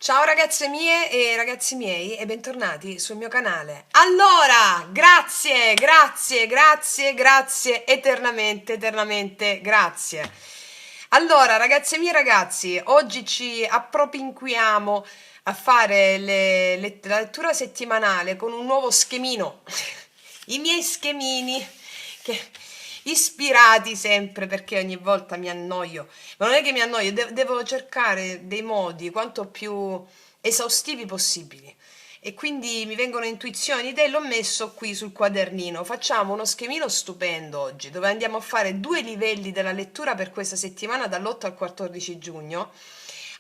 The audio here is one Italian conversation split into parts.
Ciao ragazze mie e ragazzi miei e bentornati sul mio canale. Allora, grazie, eternamente, eternamente, grazie. Allora, ragazze mie e ragazzi, oggi ci appropinquiamo a fare la lettura settimanale con un nuovo schemino. I miei schemini che ispirati sempre perché ogni volta mi annoio, ma non è che mi annoio, devo cercare dei modi quanto più esaustivi possibili. E quindi mi vengono intuizioni ed l'ho messo qui sul quadernino. Facciamo uno schemino stupendo oggi, dove andiamo a fare due livelli della lettura per questa settimana dall'8 al 14 giugno.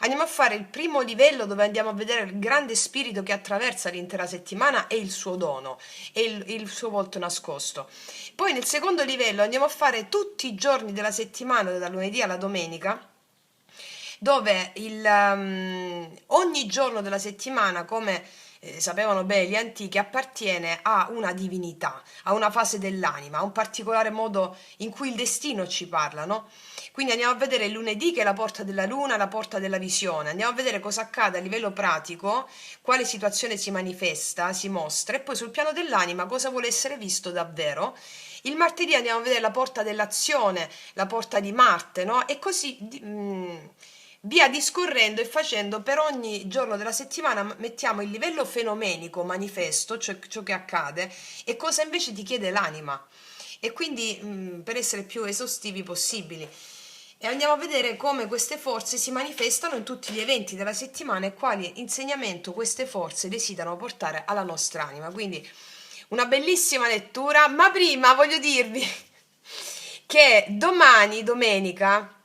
Andiamo a fare il primo livello dove andiamo a vedere il grande spirito che attraversa l'intera settimana e il suo dono e il suo volto nascosto. Poi nel secondo livello andiamo a fare tutti i giorni della settimana, dal lunedì alla domenica, dove ogni giorno della settimana, come sapevano bene gli antichi, appartiene a una divinità, a una fase dell'anima, a un particolare modo in cui il destino ci parla, no? Quindi andiamo a vedere il lunedì che è la porta della luna, la porta della visione, andiamo a vedere cosa accade a livello pratico, quale situazione si manifesta, si mostra e poi sul piano dell'anima cosa vuole essere visto davvero. Il martedì andiamo a vedere la porta dell'azione, la porta di Marte, no? E così via discorrendo e facendo per ogni giorno della settimana mettiamo il livello fenomenico, manifesto, cioè ciò che accade, e cosa invece ti chiede l'anima. E quindi per essere più esaustivi possibili. E andiamo a vedere come queste forze si manifestano in tutti gli eventi della settimana e quali insegnamento queste forze desiderano portare alla nostra anima. Quindi una bellissima lettura, ma prima voglio dirvi che domani, domenica,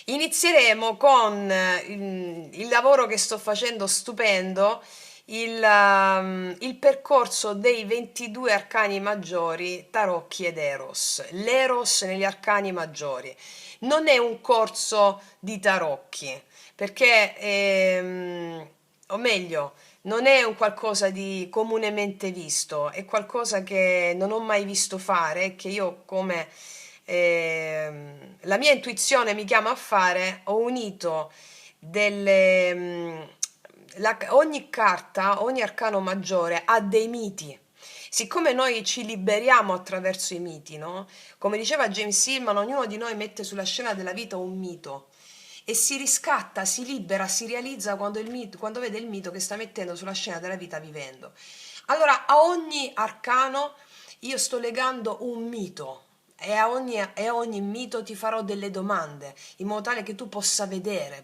inizieremo con il lavoro che sto facendo stupendo, il percorso dei 22 arcani maggiori, Tarocchi ed Eros. L'Eros negli arcani maggiori. Non è un corso di tarocchi, perché, o meglio, non è un qualcosa di comunemente visto, è qualcosa che non ho mai visto fare, che io come la mia intuizione mi chiama a fare, ho unito ogni carta, ogni arcano maggiore ha dei miti. Siccome noi ci liberiamo attraverso i miti, no? Come diceva James Hillman, ognuno di noi mette sulla scena della vita un mito e si riscatta, si libera, si realizza quando vede il mito che sta mettendo sulla scena della vita vivendo. Allora, a ogni arcano io sto legando un mito e a ogni mito ti farò delle domande in modo tale che tu possa vedere,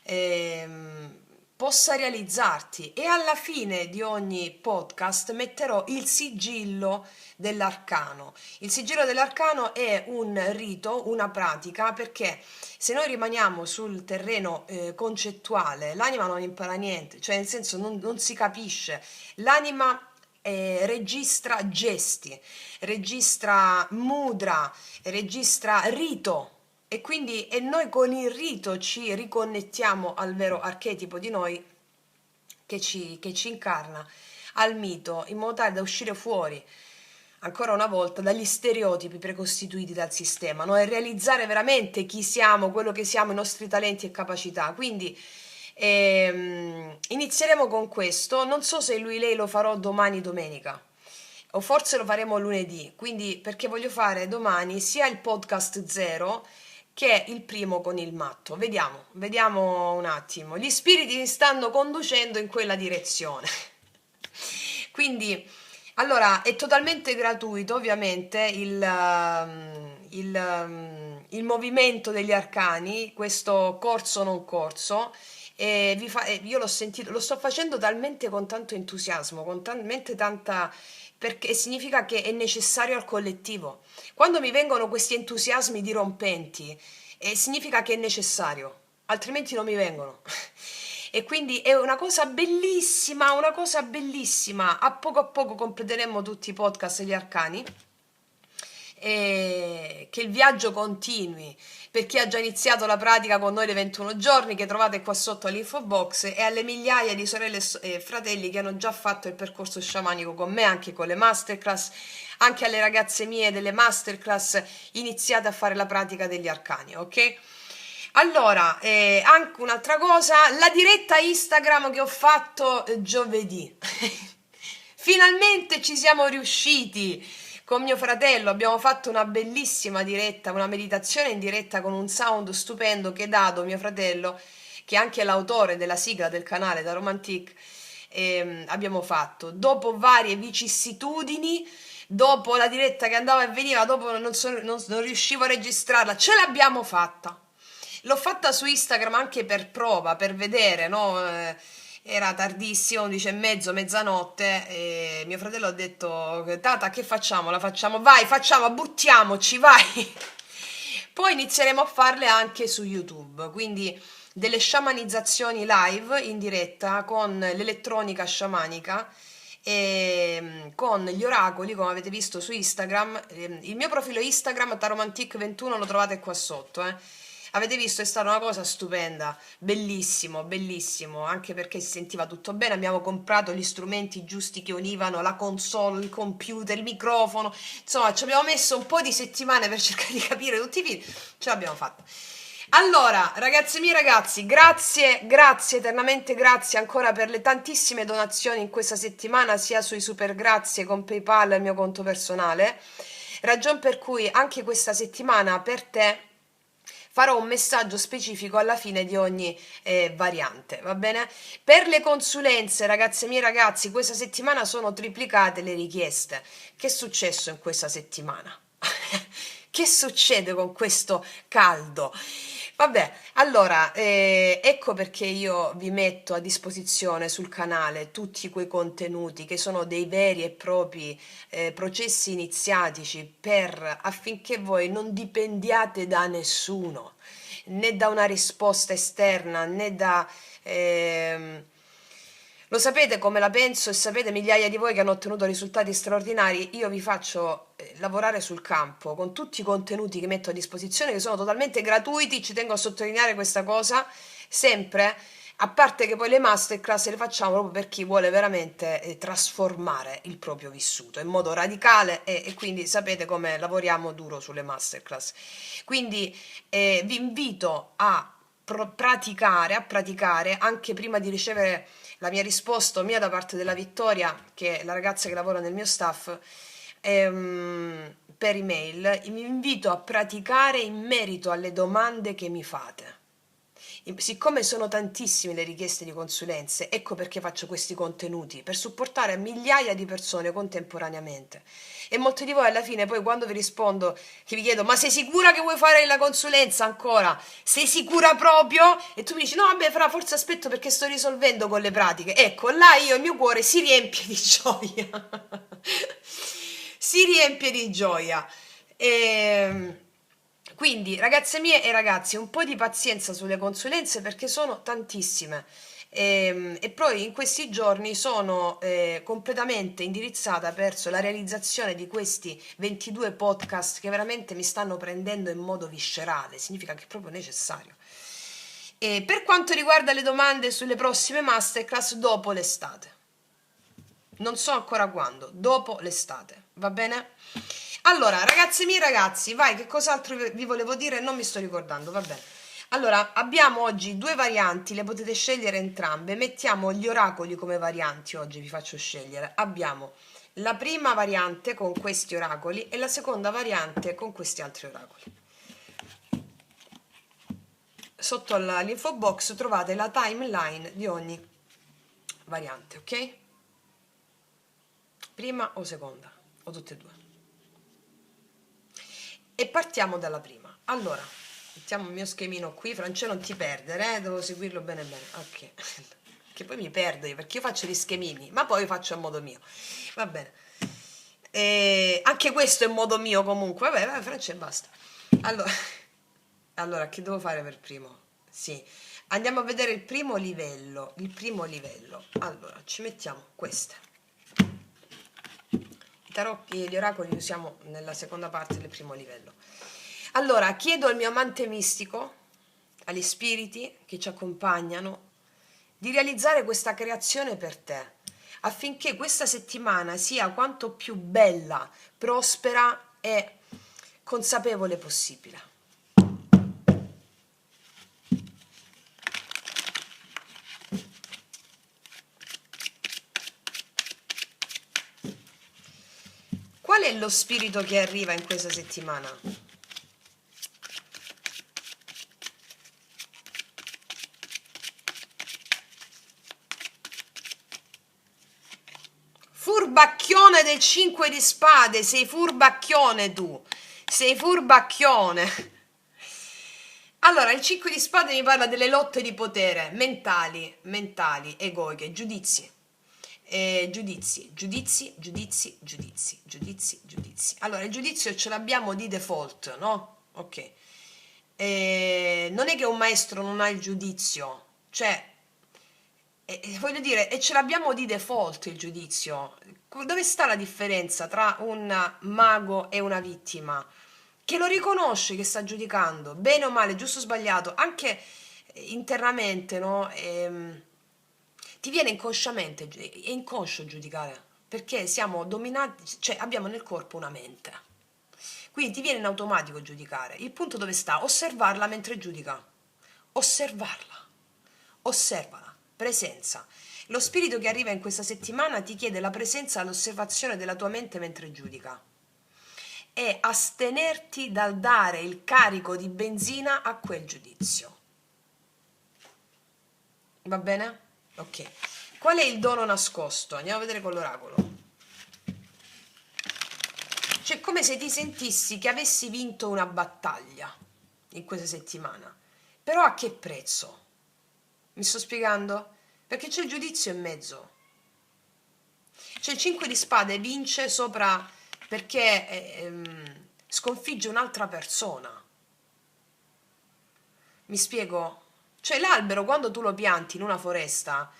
ehm, possa realizzarti e alla fine di ogni podcast metterò il sigillo dell'arcano. Il sigillo dell'arcano è un rito, una pratica, perché se noi rimaniamo sul terreno concettuale, l'anima non impara niente, cioè nel senso non si capisce. L'anima registra gesti, registra mudra, registra rito. E noi con il rito ci riconnettiamo al vero archetipo di noi che ci incarna, al mito, in modo tale da uscire fuori, ancora una volta, dagli stereotipi precostituiti dal sistema, no? E realizzare veramente chi siamo, quello che siamo, i nostri talenti e capacità. Quindi inizieremo con questo, non so se lei lo farò domani domenica o forse lo faremo lunedì, quindi perché voglio fare domani sia il podcast zero che il primo con il matto. Vediamo un attimo. Gli spiriti mi stanno conducendo in quella direzione. Quindi, allora, è totalmente gratuito, ovviamente, il movimento degli arcani, questo corso non corso. Io l'ho sentito, lo sto facendo talmente con tanto entusiasmo, con talmente tanta perché significa che è necessario al collettivo. Quando mi vengono questi entusiasmi dirompenti, significa che è necessario, altrimenti non mi vengono. E quindi è una cosa bellissima, una cosa bellissima. A poco completeremo tutti i podcast degli arcani e che il viaggio continui per chi ha già iniziato la pratica con noi dei 21 giorni che trovate qua sotto all'info box e alle migliaia di sorelle e fratelli che hanno già fatto il percorso sciamanico con me, anche con le masterclass, anche alle ragazze mie delle masterclass iniziate a fare la pratica degli arcani, ok? Allora, anche un'altra cosa, la diretta Instagram che ho fatto giovedì. Finalmente ci siamo riusciti con mio fratello, abbiamo fatto una bellissima diretta, una meditazione in diretta con un sound stupendo che ha dato mio fratello, che è anche l'autore della sigla del canale da Romantic. Abbiamo fatto dopo varie vicissitudini, dopo la diretta che andava e veniva, dopo non riuscivo a registrarla, ce l'abbiamo fatta. L'ho fatta su Instagram anche per prova, per vedere, no? Era tardissimo, 11 e mezzo, mezzanotte, e mio fratello ha detto: Tata, che facciamo? La facciamo? Vai, facciamo, buttiamoci, vai! Poi inizieremo a farle anche su YouTube, quindi delle sciamanizzazioni live in diretta con l'elettronica sciamanica e con gli oracoli, come avete visto su Instagram. Il mio profilo Instagram taromantic21 lo trovate qua sotto, avete visto, è stata una cosa stupenda, bellissimo, bellissimo, anche perché si sentiva tutto bene, abbiamo comprato gli strumenti giusti che univano la console, il computer, il microfono, insomma ci abbiamo messo un po' di settimane per cercare di capire tutti i fili, ce l'abbiamo fatta. Allora, ragazzi miei ragazzi, grazie, grazie, eternamente grazie ancora per le tantissime donazioni in questa settimana, sia sui super grazie con PayPal e il mio conto personale, ragion per cui anche questa settimana per te farò un messaggio specifico alla fine di ogni variante, va bene? Per le consulenze, ragazze mie ragazzi, questa settimana sono triplicate le richieste. Che è successo in questa settimana? Che succede con questo caldo? Vabbè, allora, ecco perché io vi metto a disposizione sul canale tutti quei contenuti che sono dei veri e propri processi iniziatici affinché voi non dipendiate da nessuno, né da una risposta esterna, né da... lo sapete come la penso e sapete migliaia di voi che hanno ottenuto risultati straordinari. Io vi faccio lavorare sul campo con tutti i contenuti che metto a disposizione, che sono totalmente gratuiti. Ci tengo a sottolineare questa cosa sempre, a parte che poi le masterclass le facciamo proprio per chi vuole veramente trasformare il proprio vissuto in modo radicale, e quindi sapete come lavoriamo duro sulle masterclass. Quindi vi invito a praticare anche prima di ricevere la mia risposta mia da parte della Vittoria, che è la ragazza che lavora nel mio staff, per email. Vi invito a praticare in merito alle domande che mi fate. Siccome sono tantissime le richieste di consulenze, ecco perché faccio questi contenuti, per supportare migliaia di persone contemporaneamente. E molti di voi alla fine, poi quando vi rispondo, che vi chiedo: ma sei sicura che vuoi fare la consulenza ancora? Sei sicura proprio? E tu mi dici: no, vabbè, forse aspetto perché sto risolvendo con le pratiche. Ecco, là il mio cuore si riempie di gioia. Si riempie di gioia. Quindi, ragazze mie e ragazzi, un po' di pazienza sulle consulenze perché sono tantissime. E poi in questi giorni sono completamente indirizzata verso la realizzazione di questi 22 podcast che veramente mi stanno prendendo in modo viscerale, significa che è proprio necessario. E per quanto riguarda le domande sulle prossime masterclass, dopo l'estate. Non so ancora quando, dopo l'estate, va bene? Allora, ragazzi miei ragazzi, vai, che cos'altro vi volevo dire? Non mi sto ricordando, va bene. Allora, abbiamo oggi due varianti, le potete scegliere entrambe. Mettiamo gli oracoli come varianti, oggi vi faccio scegliere. Abbiamo la prima variante con questi oracoli e la seconda variante con questi altri oracoli. Sotto all'info box trovate la timeline di ogni variante, ok? Prima o seconda, o tutte e due. E partiamo dalla prima. Allora, mettiamo il mio schemino qui. Francesco, non ti perdere, devo seguirlo bene bene. Ok, che poi mi perdo io perché io faccio gli schemini, ma poi faccio a modo mio. Va bene. Anche questo è modo mio comunque. Vabbè, Francesco, basta. Allora, che devo fare per primo? Sì, andiamo a vedere il primo livello. Il primo livello. Allora, ci mettiamo queste. I gli oracoli li usiamo nella seconda parte del primo livello. Allora, chiedo al mio amante mistico, agli spiriti che ci accompagnano, di realizzare questa creazione per te, affinché questa settimana sia quanto più bella, prospera e consapevole possibile. è lo spirito che arriva in questa settimana? Furbacchione del 5 di spade, sei furbacchione tu, sei furbacchione. Allora, il 5 di spade mi parla delle lotte di potere, mentali, egoiche, giudizi. Giudizi. Allora, il giudizio ce l'abbiamo di default, no? Ok. Non è che un maestro non ha il giudizio, cioè, voglio dire, e ce l'abbiamo di default il giudizio. Dove sta la differenza tra un mago e una vittima? Che lo riconosce che sta giudicando, bene o male, giusto o sbagliato, anche internamente, no? Ti viene inconsciamente, è inconscio giudicare, perché siamo dominati, cioè abbiamo nel corpo una mente. Quindi ti viene in automatico giudicare. Il punto dove sta? Osservarla mentre giudica. Osservarla. Osservala. Presenza. Lo spirito che arriva in questa settimana ti chiede la presenza e l'osservazione della tua mente mentre giudica. E astenerti dal dare il carico di benzina a quel giudizio. Va bene? Ok. Qual è il dono nascosto? Andiamo a vedere con l'oracolo. Cioè, come se ti sentissi che avessi vinto una battaglia in questa settimana. Però a che prezzo? Mi sto spiegando? Perché c'è il giudizio in mezzo. C'è il 5 di spade, vince sopra perché sconfigge un'altra persona. Mi spiego? Cioè l'albero quando tu lo pianti in una foresta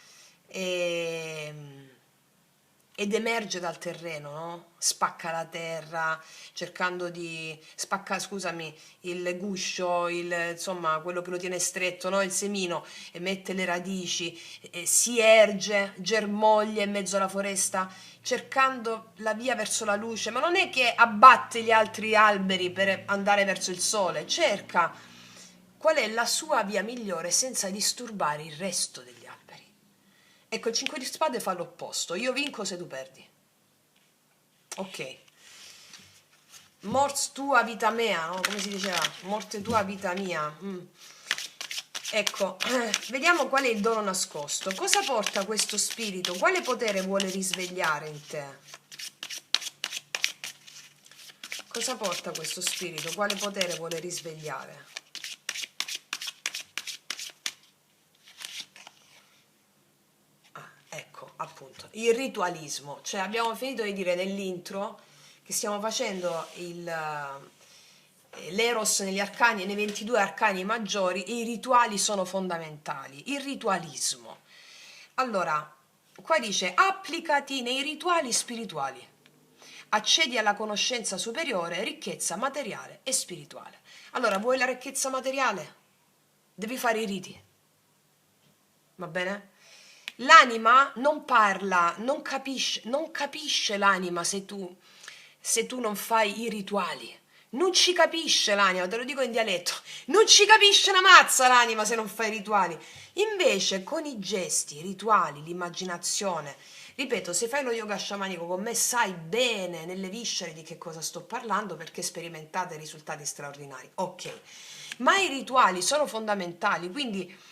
ed emerge dal terreno, no? Spacca la terra, cercando di... spacca, scusami, il guscio, insomma, quello che lo tiene stretto, no? Il semino, e mette le radici, si erge, germoglia in mezzo alla foresta, cercando la via verso la luce, ma non è che abbatte gli altri alberi per andare verso il sole, cerca qual è la sua via migliore senza disturbare il resto degli alberi. Ecco, il 5 di spade fa l'opposto. Io vinco se tu perdi. Ok. Mors tua vita mea, no? Come si diceva? Morte tua vita mia. Ecco, vediamo qual è il dono nascosto. Cosa porta questo spirito? Quale potere vuole risvegliare in te? Cosa porta questo spirito? Quale potere vuole risvegliare? Ecco, appunto, il ritualismo, cioè abbiamo finito di dire nell'intro che stiamo facendo l'Eros negli arcani, nei 22 arcani maggiori, e i rituali sono fondamentali, il ritualismo. Allora, qua dice applicati nei rituali spirituali, accedi alla conoscenza superiore, ricchezza materiale e spirituale. Allora, vuoi la ricchezza materiale? Devi fare i riti, va bene? L'anima non parla, non capisce l'anima se tu non fai i rituali. Non ci capisce l'anima, te lo dico in dialetto. Non ci capisce una mazza l'anima se non fai i rituali. Invece con i gesti, i rituali, l'immaginazione, ripeto, se fai lo yoga sciamanico con me sai bene nelle viscere di che cosa sto parlando perché sperimentate risultati straordinari. Ok, ma i rituali sono fondamentali, quindi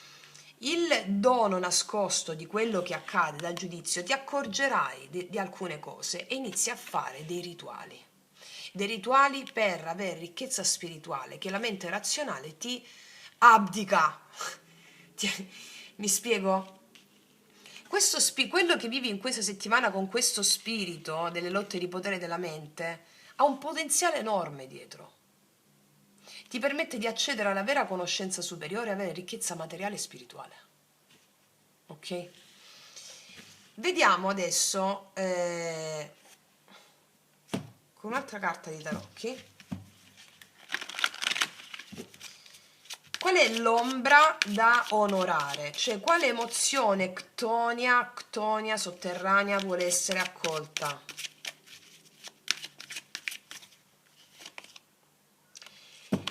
il dono nascosto di quello che accade dal giudizio, ti accorgerai di alcune cose e inizi a fare dei rituali per avere ricchezza spirituale che la mente razionale ti abdica. Mi spiego? Quello che vivi in questa settimana con questo spirito delle lotte di potere della mente ha un potenziale enorme dietro. Ti permette di accedere alla vera conoscenza superiore e avere ricchezza materiale e spirituale. Ok? Vediamo adesso con un'altra carta di tarocchi qual è l'ombra da onorare, cioè quale emozione ctonia sotterranea vuole essere accolta.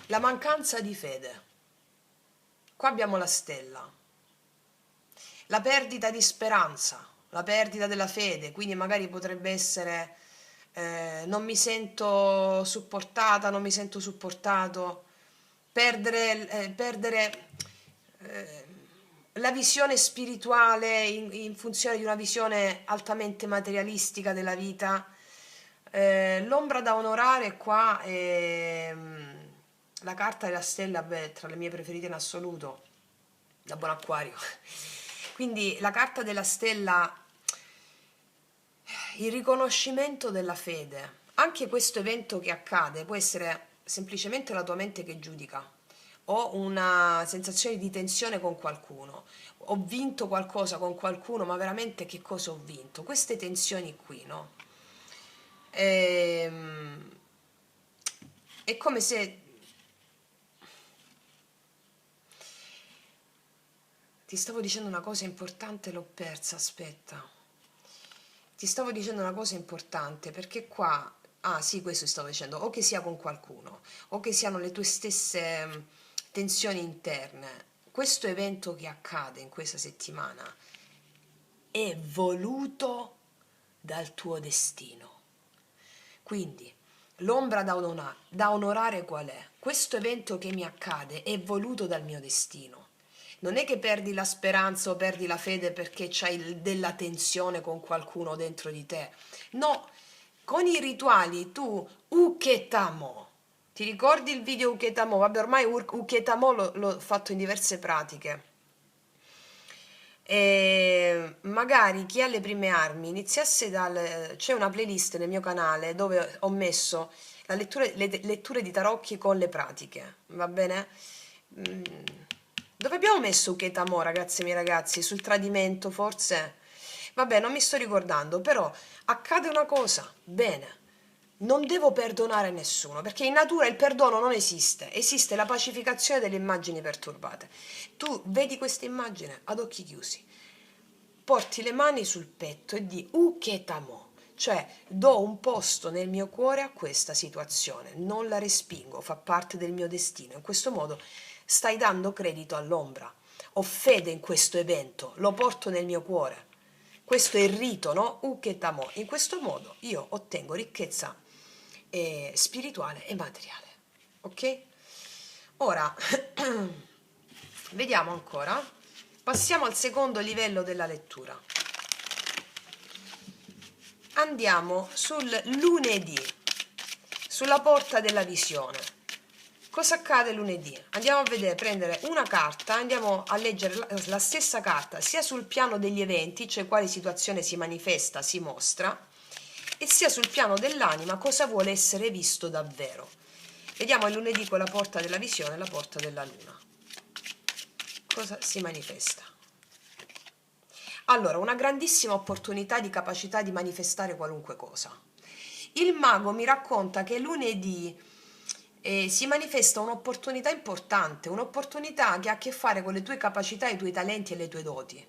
La mancanza di fede. Qua abbiamo la stella. La perdita di speranza, la perdita della fede, quindi magari potrebbe essere non mi sento supportata, non mi sento supportato, perdere eh, la visione spirituale in funzione di una visione altamente materialistica della vita. L'ombra da onorare qua è la carta della stella, beh, tra le mie preferite in assoluto, da buon acquario. Quindi la carta della stella, il riconoscimento della fede. Anche questo evento che accade può essere semplicemente la tua mente che giudica o una sensazione di tensione con qualcuno. Ho vinto qualcosa con qualcuno, ma veramente che cosa ho vinto? Queste tensioni qui, no? Ehm, È come se ti stavo dicendo una cosa importante, l'ho persa, aspetta. Ti stavo dicendo una cosa importante perché qua, ah sì, questo stavo dicendo, o che sia con qualcuno, o che siano le tue stesse tensioni interne. Questo evento che accade in questa settimana è voluto dal tuo destino. Quindi, l'ombra da onorare qual è? Questo evento che mi accade è voluto dal mio destino. Non è che perdi la speranza o perdi la fede perché c'hai della tensione con qualcuno dentro di te. No, con i rituali tu uketamo. Ti ricordi il video uketamo? Vabbè, ormai uketamo l'ho fatto in diverse pratiche. E magari chi ha le prime armi iniziasse dal... C'è una playlist nel mio canale dove ho messo le letture di tarocchi con le pratiche, va bene? Mm, Dove abbiamo messo Uketamo, ragazze e miei ragazzi? Sul tradimento, forse? Vabbè, non mi sto ricordando, però accade una cosa, bene, non devo perdonare nessuno, perché in natura il perdono non esiste, esiste la pacificazione delle immagini perturbate. Tu vedi questa immagine ad occhi chiusi, porti le mani sul petto e di Uketamo, cioè do un posto nel mio cuore a questa situazione, non la respingo, fa parte del mio destino. In questo modo stai dando credito all'ombra. Ho fede in questo evento, lo porto nel mio cuore. Questo è il rito, no? Uketamo. In questo modo io ottengo ricchezza spirituale e materiale. Ok? Ora vediamo ancora. Passiamo al secondo livello della lettura. Andiamo sul lunedì, sulla porta della visione. Cosa accade lunedì? Andiamo a vedere, prendere una carta, andiamo a leggere la stessa carta sia sul piano degli eventi, cioè quale situazione si manifesta, si mostra, e sia sul piano dell'anima cosa vuole essere visto davvero. Vediamo il lunedì con la porta della visione e la porta della luna. Cosa si manifesta? Allora, una grandissima opportunità di capacità di manifestare qualunque cosa. Il mago mi racconta che lunedì si manifesta un'opportunità importante, un'opportunità che ha a che fare con le tue capacità, i tuoi talenti e le tue doti.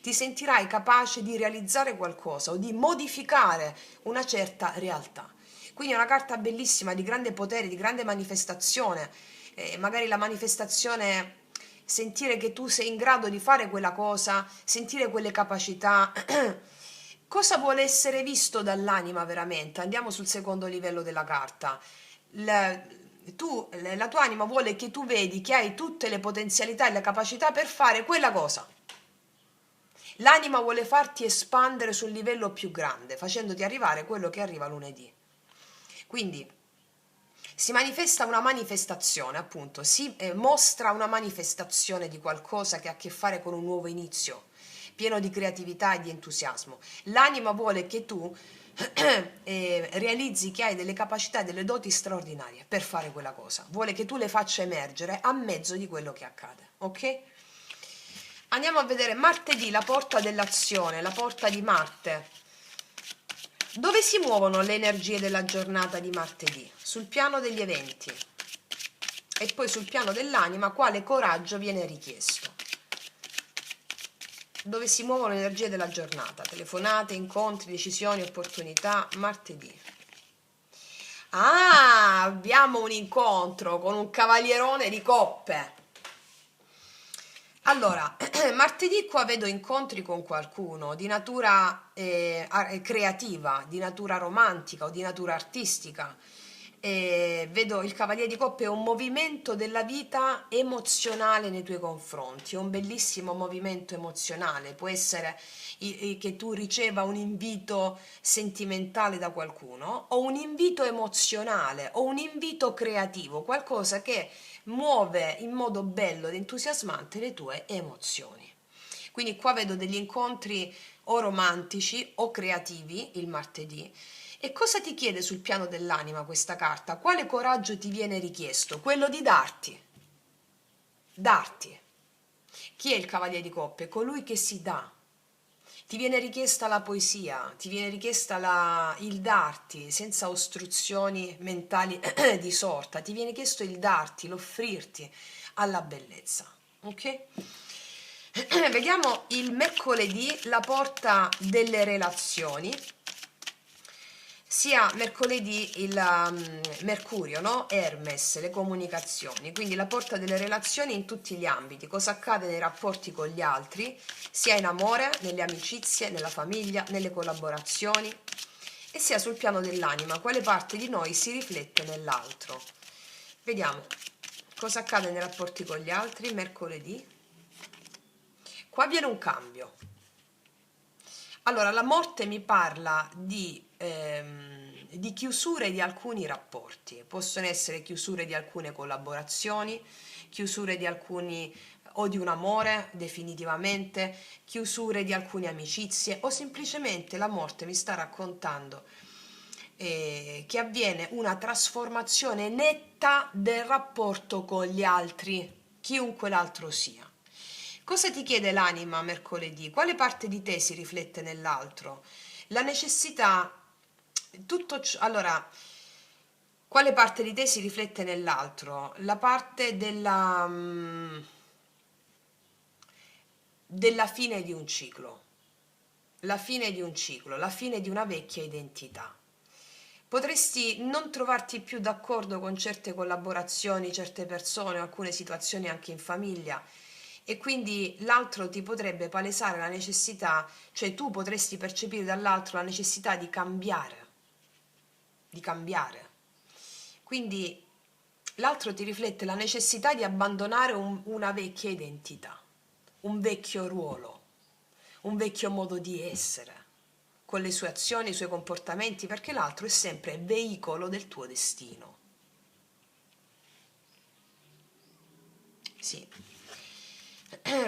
Ti sentirai capace di realizzare qualcosa o di modificare una certa realtà. Quindi è una carta bellissima, di grande potere, di grande manifestazione. Magari la manifestazione, sentire che tu sei in grado di fare quella cosa, sentire quelle capacità. Cosa vuole essere visto dall'anima veramente? Andiamo sul secondo livello della carta. La, la tua anima vuole che tu vedi che hai tutte le potenzialità e le capacità per fare quella cosa. L'anima vuole farti espandere sul livello più grande, facendoti arrivare quello che arriva lunedì. Quindi si manifesta una manifestazione, appunto, si mostra una manifestazione di qualcosa che ha a che fare con un nuovo inizio, pieno di creatività e di entusiasmo. L'anima vuole che tu realizzi che hai delle capacità e delle doti straordinarie per fare quella cosa. Vuole che tu le faccia emergere a mezzo di quello che accade, ok? Andiamo a vedere martedì, la porta dell'azione, la porta di Marte. Dove si muovono le energie della giornata di martedì? Sul piano degli eventi e poi sul piano dell'anima, quale coraggio viene richiesto? Dove si muovono le energie della giornata? Telefonate, incontri, decisioni, opportunità, martedì. Ah, abbiamo un incontro con un cavalierone di coppe. Allora, martedì qua vedo incontri con qualcuno di natura creativa, di natura romantica o di natura artistica. Vedo il Cavaliere di Coppe è un movimento della vita emozionale nei tuoi confronti, è un bellissimo movimento emozionale. Può essere che tu riceva un invito sentimentale da qualcuno o un invito emozionale o un invito creativo, qualcosa che muove in modo bello ed entusiasmante le tue emozioni. Quindi qua vedo degli incontri o romantici o creativi il martedì. E cosa ti chiede sul piano dell'anima questa carta? Quale coraggio ti viene richiesto? Quello di darti. Darti. Chi è il Cavaliere di Coppe? Colui che si dà. Ti viene richiesta la poesia, ti viene richiesta il darti senza ostruzioni mentali di sorta, ti viene chiesto il darti, l'offrirti alla bellezza. Ok? Vediamo il mercoledì, la porta delle relazioni. Sia mercoledì il Mercurio, no? Hermes, le comunicazioni, quindi la porta delle relazioni in tutti gli ambiti, cosa accade nei rapporti con gli altri, sia in amore, nelle amicizie, nella famiglia, nelle collaborazioni, e sia sul piano dell'anima, quale parte di noi si riflette nell'altro. Vediamo cosa accade nei rapporti con gli altri mercoledì. Qua viene un cambio. Allora, la morte mi parla di chiusure di alcuni rapporti, possono essere chiusure di alcune collaborazioni, chiusure di alcuni o di un amore definitivamente, chiusure di alcune amicizie o semplicemente la morte mi sta raccontando che avviene una trasformazione netta del rapporto con gli altri, chiunque l'altro sia. Cosa ti chiede l'anima mercoledì? Quale parte di te si riflette nell'altro? La necessità, allora, quale parte di te si riflette nell'altro? La parte della fine di un ciclo, la fine di un ciclo, la fine di una vecchia identità. Potresti non trovarti più d'accordo con certe collaborazioni, certe persone, alcune situazioni anche in famiglia, e quindi l'altro ti potrebbe palesare la necessità, cioè tu potresti percepire dall'altro la necessità di cambiare, di cambiare. Quindi l'altro ti riflette la necessità di abbandonare una vecchia identità, un vecchio ruolo, un vecchio modo di essere, con le sue azioni, i suoi comportamenti, perché l'altro è sempre veicolo del tuo destino. Sì.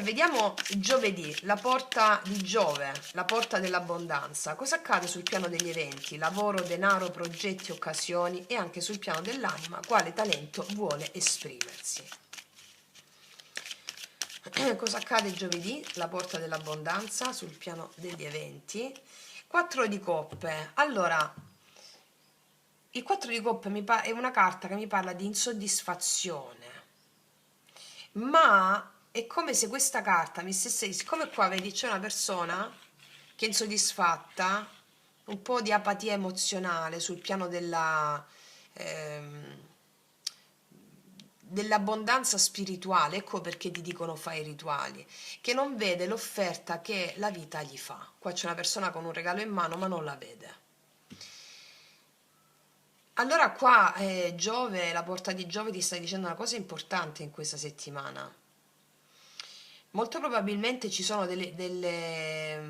Vediamo giovedì, la porta di Giove, la porta dell'abbondanza. Cosa accade sul piano degli eventi, lavoro, denaro, progetti, occasioni, e anche sul piano dell'anima, quale talento vuole esprimersi. Cosa accade giovedì, la porta dell'abbondanza sul piano degli eventi. 4 di coppe. Allora, il 4 di coppe è una carta che mi parla di insoddisfazione, ma è come se questa carta mi stesse, siccome qua vedi c'è una persona che è insoddisfatta, un po' di apatia emozionale sul piano ehm, dell'abbondanza spirituale, ecco perché ti dicono fai i rituali, che non vede l'offerta che la vita gli fa. Qua c'è una persona con un regalo in mano ma non la vede. Allora qua Giove, la porta di Giove ti sta dicendo una cosa importante in questa settimana. Molto probabilmente ci sono delle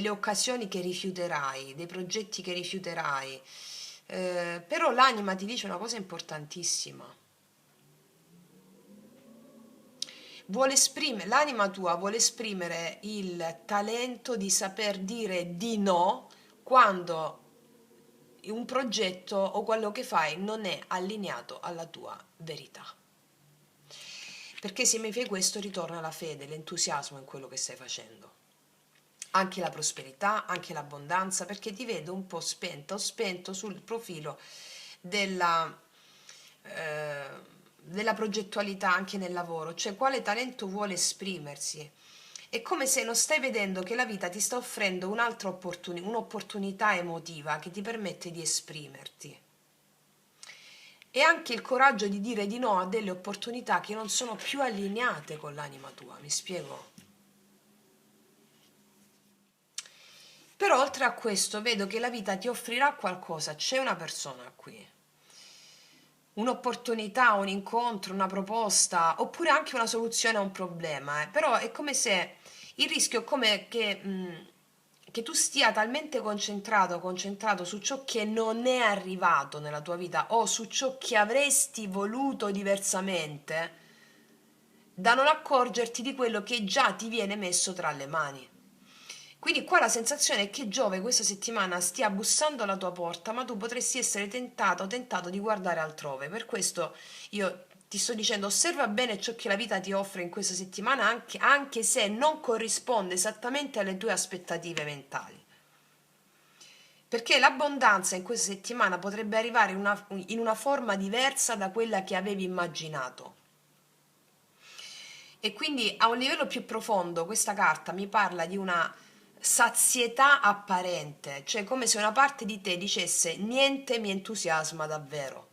occasioni che rifiuterai, dei progetti che rifiuterai, però l'anima ti dice una cosa importantissima. L'anima tua vuole esprimere il talento di saper dire di no quando un progetto o quello che fai non è allineato alla tua verità. Perché se mi fai questo ritorna la fede, l'entusiasmo in quello che stai facendo. Anche la prosperità, anche l'abbondanza, perché ti vedo un po' spento, spento sul profilo della, della progettualità anche nel lavoro, cioè quale talento vuole esprimersi. È come se non stai vedendo che la vita ti sta offrendo un'opportunità emotiva che ti permette di esprimerti. e anche il coraggio di dire di no a delle opportunità che non sono più allineate con l'anima tua, mi spiego? Però oltre a questo vedo che la vita ti offrirà qualcosa, c'è una persona qui, un'opportunità, un incontro, una proposta, oppure anche una soluzione a un problema, però è come se il rischio è come che tu stia talmente concentrato su ciò che non è arrivato nella tua vita o su ciò che avresti voluto diversamente, da non accorgerti di quello che già ti viene messo tra le mani. Quindi qua la sensazione è che Giove questa settimana stia bussando alla tua porta, ma tu potresti essere tentato o tentato di guardare altrove. Per questo io ti sto dicendo, osserva bene ciò che la vita ti offre in questa settimana, anche se non corrisponde esattamente alle tue aspettative mentali. Perché l'abbondanza in questa settimana potrebbe arrivare in una forma diversa da quella che avevi immaginato. E quindi a un livello più profondo questa carta mi parla di una sazietà apparente, cioè come se una parte di te dicesse niente mi entusiasma davvero,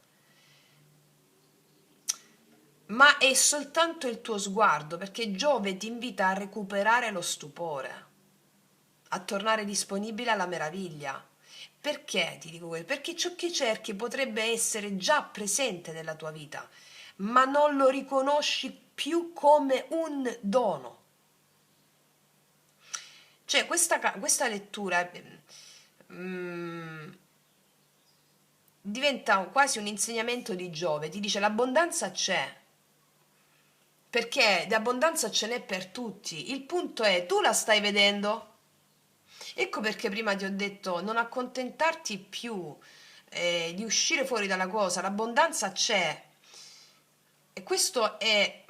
ma è soltanto il tuo sguardo, perché Giove ti invita a recuperare lo stupore, a tornare disponibile alla meraviglia. Perché ti dico questo? Perché ciò che cerchi potrebbe essere già presente nella tua vita, ma non lo riconosci più come un dono. Cioè, questa lettura mm, diventa quasi un insegnamento di Giove, ti dice l'abbondanza c'è, perché l'abbondanza ce n'è per tutti, il punto è, tu la stai vedendo? Ecco perché prima ti ho detto non accontentarti più di uscire fuori dalla cosa, l'abbondanza c'è e questo è...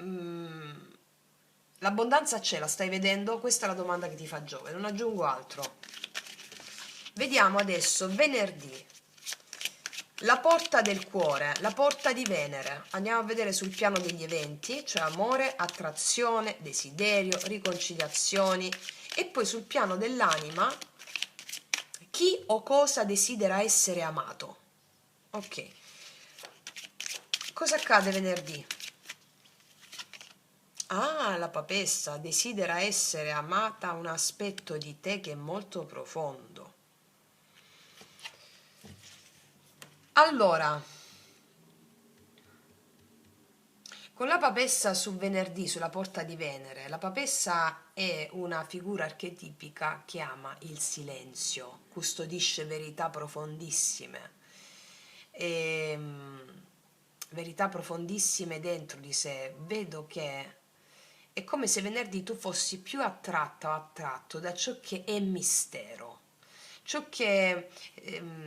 l'abbondanza c'è, la stai vedendo? Questa è la domanda che ti fa Giove, non aggiungo altro. Vediamo adesso venerdì. La porta del cuore, la porta di Venere. Andiamo a vedere sul piano degli eventi, cioè amore, attrazione, desiderio, riconciliazioni e poi sul piano dell'anima chi o cosa desidera essere amato. Ok. Cosa accade venerdì? Ah, la papessa desidera essere amata, un aspetto di te che è molto profondo. Allora, con la papessa su venerdì, sulla porta di Venere, la papessa è una figura archetipica che ama il silenzio, custodisce verità profondissime, e, verità profondissime dentro di sé. Vedo che è come se venerdì tu fossi più attratta o attratto da ciò che è mistero, ciò che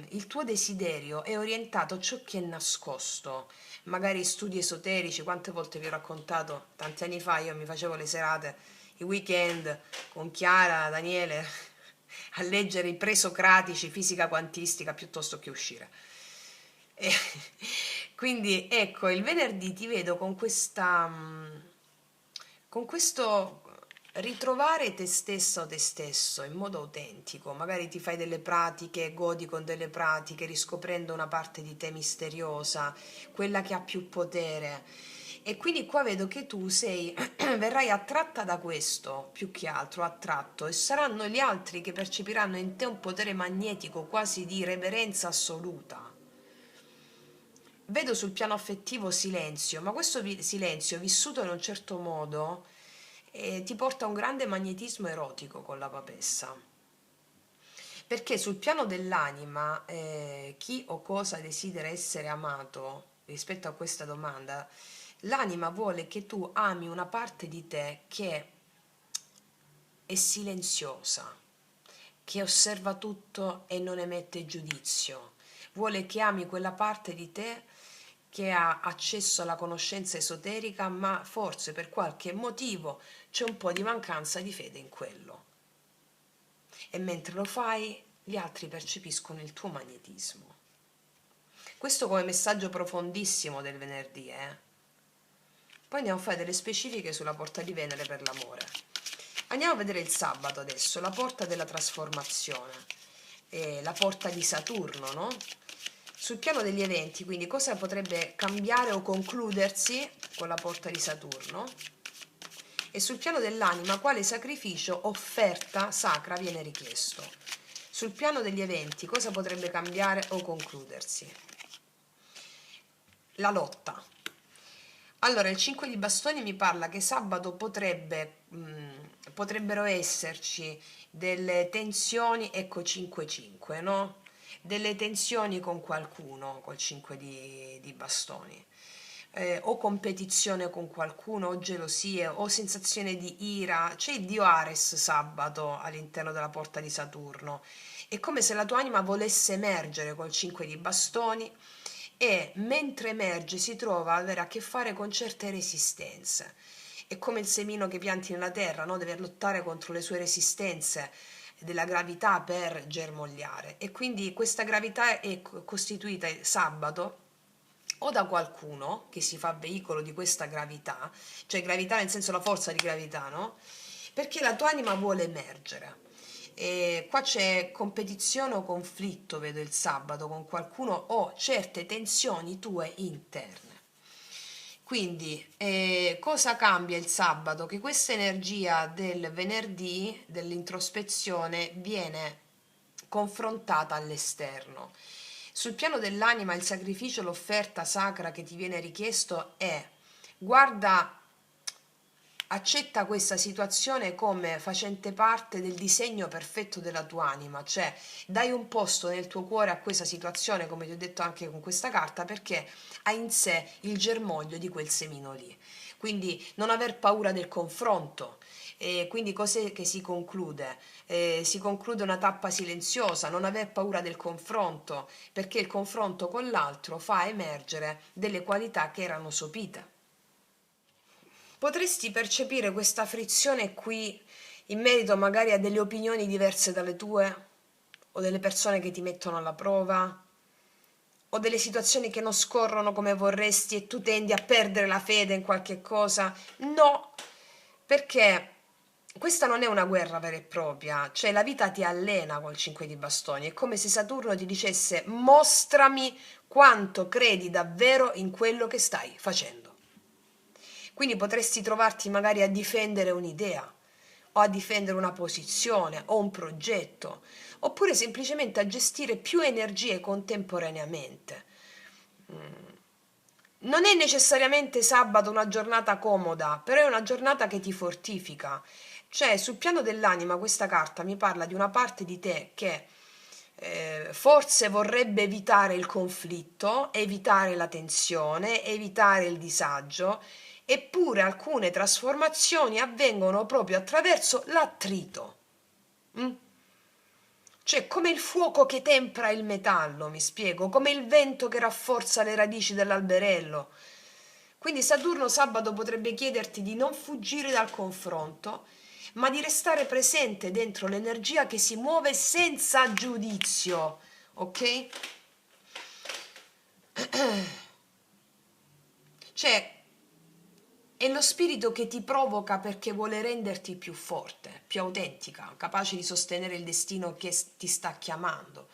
il tuo desiderio è orientato a ciò che è nascosto, magari studi esoterici. Quante volte vi ho raccontato, tanti anni fa io mi facevo le serate, i weekend con Chiara, Daniele, a leggere i presocratici, fisica quantistica, piuttosto che uscire. E quindi ecco, il venerdì ti vedo con con questo ritrovare te stessa o te stesso in modo autentico. Magari ti fai delle pratiche, godi con delle pratiche, riscoprendo una parte di te misteriosa, quella che ha più potere. E quindi qua vedo che tu sei, verrai attratta da questo, più che altro attratto, e saranno gli altri che percepiranno in te un potere magnetico, quasi di reverenza assoluta. Vedo sul piano affettivo silenzio, ma questo silenzio vissuto in un certo modo ti porta a un grande magnetismo erotico con la papessa. Perché sul piano dell'anima, chi o cosa desidera essere amato, rispetto a questa domanda, l'anima vuole che tu ami una parte di te che è silenziosa, che osserva tutto e non emette giudizio. Vuole che ami quella parte di te che ha accesso alla conoscenza esoterica, ma forse per qualche motivo c'è un po' di mancanza di fede in quello. E mentre lo fai, gli altri percepiscono il tuo magnetismo. Questo come messaggio profondissimo del venerdì, Poi andiamo a fare delle specifiche sulla porta di Venere per l'amore. Andiamo a vedere il sabato adesso, la porta della trasformazione, la porta di Saturno, no? sul piano degli eventi, quindi cosa potrebbe cambiare o concludersi con la porta di Saturno, e sul piano dell'anima quale sacrificio, offerta sacra viene richiesto. Sul piano degli eventi cosa potrebbe cambiare o concludersi? La lotta. Allora, il 5 di bastoni mi parla che sabato potrebbero esserci delle tensioni, ecco 5-5, no? Delle tensioni con qualcuno col 5 di bastoni. O competizione con qualcuno, o gelosie, o sensazione di ira. C'è il dio Ares sabato all'interno della porta di Saturno. È come se la tua anima volesse emergere col 5 di bastoni e mentre emerge si trova ad avere a che fare con certe resistenze. È come il semino che pianti nella terra, no? Deve lottare contro le sue resistenze della gravità per germogliare, e quindi questa gravità è costituita il sabato o da qualcuno che si fa veicolo di questa gravità, cioè gravità nel senso la forza di gravità, no? Perché la tua anima vuole emergere. E qua c'è competizione o conflitto, vedo il sabato, con qualcuno, o certe tensioni tue interne. Quindi, cosa cambia il sabato? Che questa energia del venerdì, dell'introspezione, viene confrontata all'esterno. Sul piano dell'anima, il sacrificio, l'offerta sacra che ti viene richiesto è: guarda, accetta questa situazione come facente parte del disegno perfetto della tua anima, cioè dai un posto nel tuo cuore a questa situazione, come ti ho detto anche con questa carta, perché ha in sé il germoglio di quel semino lì. Quindi non aver paura del confronto. E quindi cos'è che si conclude? Si conclude una tappa silenziosa, non aver paura del confronto, perché il confronto con l'altro fa emergere delle qualità che erano sopite. Potresti percepire questa frizione qui in merito magari a delle opinioni diverse dalle tue, o delle persone che ti mettono alla prova, o delle situazioni che non scorrono come vorresti e tu tendi a perdere la fede in qualche cosa? No, perché questa non è una guerra vera e propria, cioè la vita ti allena col 5 di bastoni, è come se Saturno ti dicesse: mostrami quanto credi davvero in quello che stai facendo. Quindi potresti trovarti magari a difendere un'idea, o a difendere una posizione o un progetto, oppure semplicemente a gestire più energie contemporaneamente. Non è necessariamente sabato una giornata comoda, però è una giornata che ti fortifica. Cioè, sul piano dell'anima, questa carta mi parla di una parte di te che forse vorrebbe evitare il conflitto, evitare la tensione, evitare il disagio, eppure alcune trasformazioni avvengono proprio attraverso l'attrito. Mm? Cioè, come il fuoco che tempera il metallo, mi spiego, come il vento che rafforza le radici dell'alberello. Quindi Saturno sabato potrebbe chiederti di non fuggire dal confronto, ma di restare presente dentro l'energia che si muove senza giudizio, ok? Cioè, è lo spirito che ti provoca perché vuole renderti più forte, più autentica, capace di sostenere il destino che ti sta chiamando.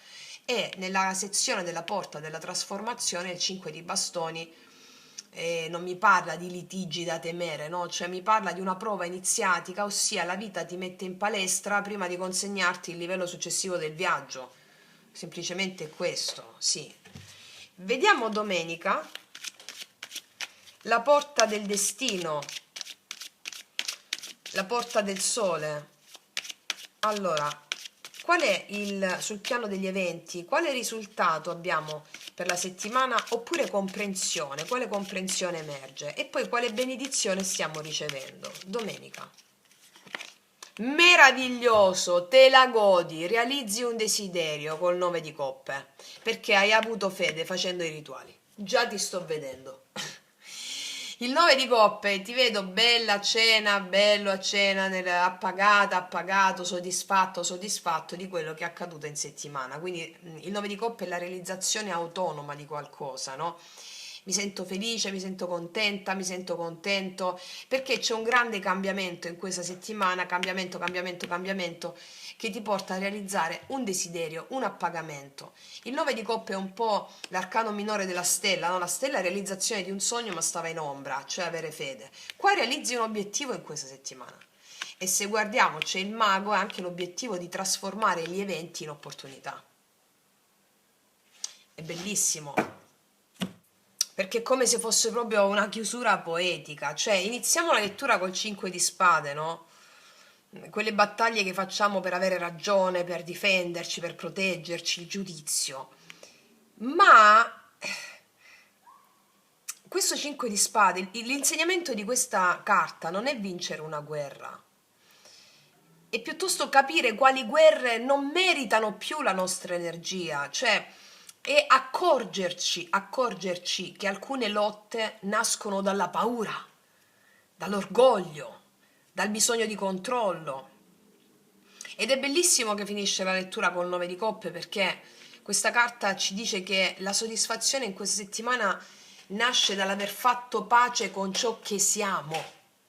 E nella sezione della porta della trasformazione, il 5 di bastoni non mi parla di litigi da temere, no? Cioè mi parla di una prova iniziatica, ossia la vita ti mette in palestra prima di consegnarti il livello successivo del viaggio. Semplicemente questo, sì. Vediamo domenica la porta del destino, la porta del sole. Allora, qual è sul piano degli eventi, quale risultato abbiamo per la settimana, oppure comprensione, quale comprensione emerge? E poi quale benedizione stiamo ricevendo? Domenica. Meraviglioso, te la godi, realizzi un desiderio col 9 di coppe, perché hai avuto fede facendo i rituali. Già ti sto vedendo. Il 9 di coppe, ti vedo bella a cena, bello a cena, appagata, appagato, soddisfatto, soddisfatto di quello che è accaduto in settimana. Quindi il 9 di coppe è la realizzazione autonoma di qualcosa, no? mi sento felice, mi sento contenta, mi sento contento, perché c'è un grande cambiamento in questa settimana, cambiamento, cambiamento, cambiamento, che ti porta a realizzare un desiderio, un appagamento. Il 9 di coppe è un po' l'arcano minore della stella, no? La stella è la realizzazione di un sogno ma stava in ombra, cioè avere fede. Qua realizzi un obiettivo in questa settimana. E se guardiamo c'è il mago e anche l'obiettivo di trasformare gli eventi in opportunità. È bellissimo, perché è come se fosse proprio una chiusura poetica, cioè iniziamo la lettura col 5 di spade, no? Quelle battaglie che facciamo per avere ragione, per difenderci, per proteggerci, il giudizio. Ma questo 5 di spade, l'insegnamento di questa carta non è vincere una guerra, è piuttosto capire quali guerre non meritano più la nostra energia, cioè è accorgerci che alcune lotte nascono dalla paura, dall'orgoglio, dal bisogno di controllo. Ed è bellissimo che finisce la lettura col 9 di coppe, perché questa carta ci dice che la soddisfazione in questa settimana nasce dall'aver fatto pace con ciò che siamo,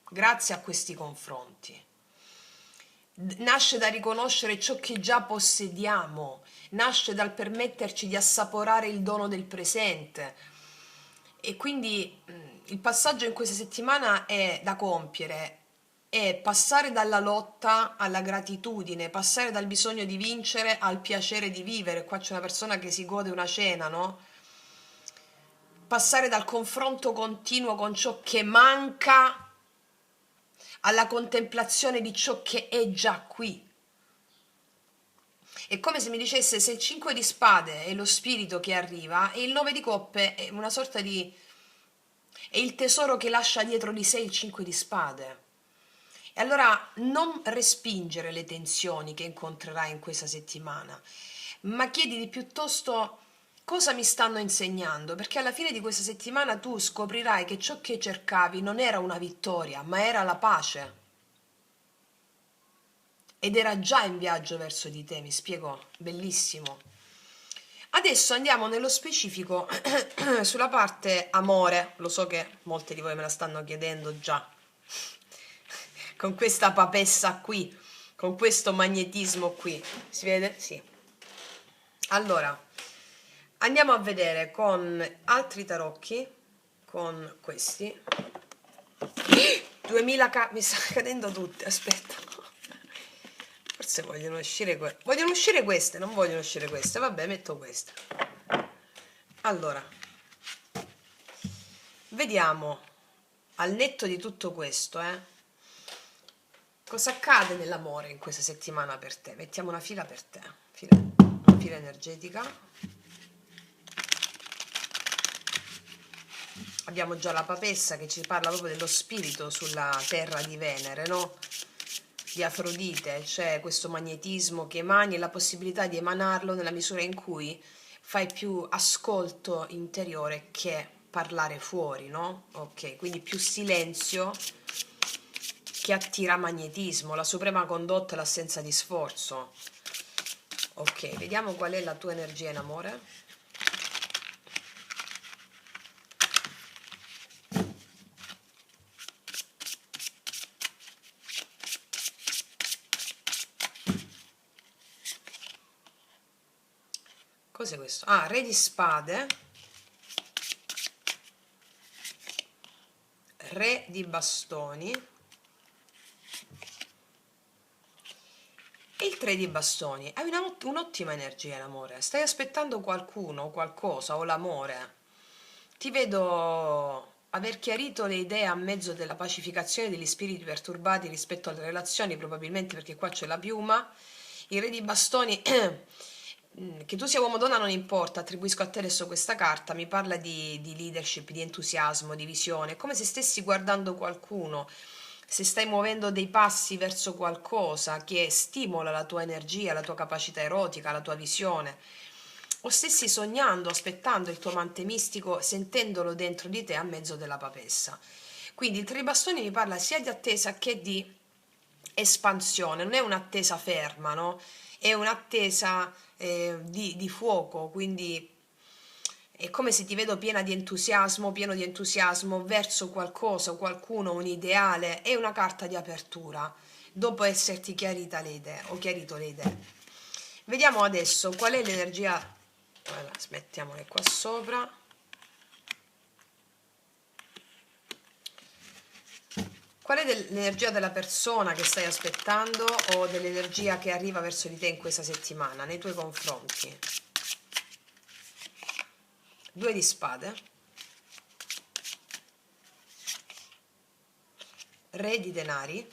grazie a questi confronti. Nasce da riconoscere ciò che già possediamo, nasce dal permetterci di assaporare il dono del presente. E quindi il passaggio in questa settimana è da compiere, è passare dalla lotta alla gratitudine, passare dal bisogno di vincere al piacere di vivere. Qua c'è una persona che si gode una cena, no? Passare dal confronto continuo con ciò che manca alla contemplazione di ciò che è già qui. È come se mi dicesse, se il 5 di spade è lo spirito che arriva e il 9 di coppe è una sorta di... è il tesoro che lascia dietro di sé il 5 di spade. E allora non respingere le tensioni che incontrerai in questa settimana, ma chiediti piuttosto cosa mi stanno insegnando, perché alla fine di questa settimana tu scoprirai che ciò che cercavi non era una vittoria, ma era la pace. Ed era già in viaggio verso di te, mi spiego? Bellissimo. Adesso andiamo nello specifico sulla parte amore. Lo so che molti di voi me la stanno chiedendo già. Con questa papessa qui, con questo magnetismo qui. Si vede? Sì. Allora, andiamo a vedere con altri tarocchi, con questi. 2000 mi sta cadendo tutte, aspetta. Forse vogliono uscire vogliono uscire queste, non vogliono uscire queste. Vabbè, metto queste. Allora, vediamo al netto di tutto questo, cosa accade nell'amore in questa settimana per te. Mettiamo una fila per te, una fila energetica. Abbiamo già la papessa che ci parla proprio dello spirito sulla terra di Venere, no? Di Afrodite, c'è questo magnetismo che emani e la possibilità di emanarlo nella misura in cui fai più ascolto interiore che parlare fuori, no? Ok, quindi più silenzio che attira magnetismo, la suprema condotta e l'assenza di sforzo. Ok, vediamo qual è la tua energia in amore. Cos'è questo? Ah, re di spade, re di bastoni e il 3 di bastoni. Hai un'ottima energia in amore. Stai aspettando qualcuno o qualcosa o l'amore. Ti vedo aver chiarito le idee a mezzo della pacificazione degli spiriti perturbati rispetto alle relazioni, probabilmente perché qua c'è la piuma. Il re di bastoni che tu sia uomo o donna non importa, attribuisco a te adesso questa carta, mi parla di leadership, di entusiasmo, di visione, è come se stessi guardando qualcuno, se stai muovendo dei passi verso qualcosa che stimola la tua energia, la tua capacità erotica, la tua visione, o stessi sognando, aspettando il tuo amante mistico, sentendolo dentro di te a mezzo della papessa. Quindi il tre bastoni mi parla sia di attesa che di espansione, non è un'attesa ferma, no? È un'attesa di fuoco, quindi È come se ti vedo piena di entusiasmo, pieno di entusiasmo verso qualcosa o qualcuno, un ideale, è una carta di apertura, dopo esserti chiarita le idee o chiarito le idee. Vediamo adesso qual è l'energia. Allora, smettiamole qua sopra. Qual è l'energia della persona che stai aspettando o dell'energia che arriva verso di te in questa settimana, nei tuoi confronti? 2 di spade, re di denari,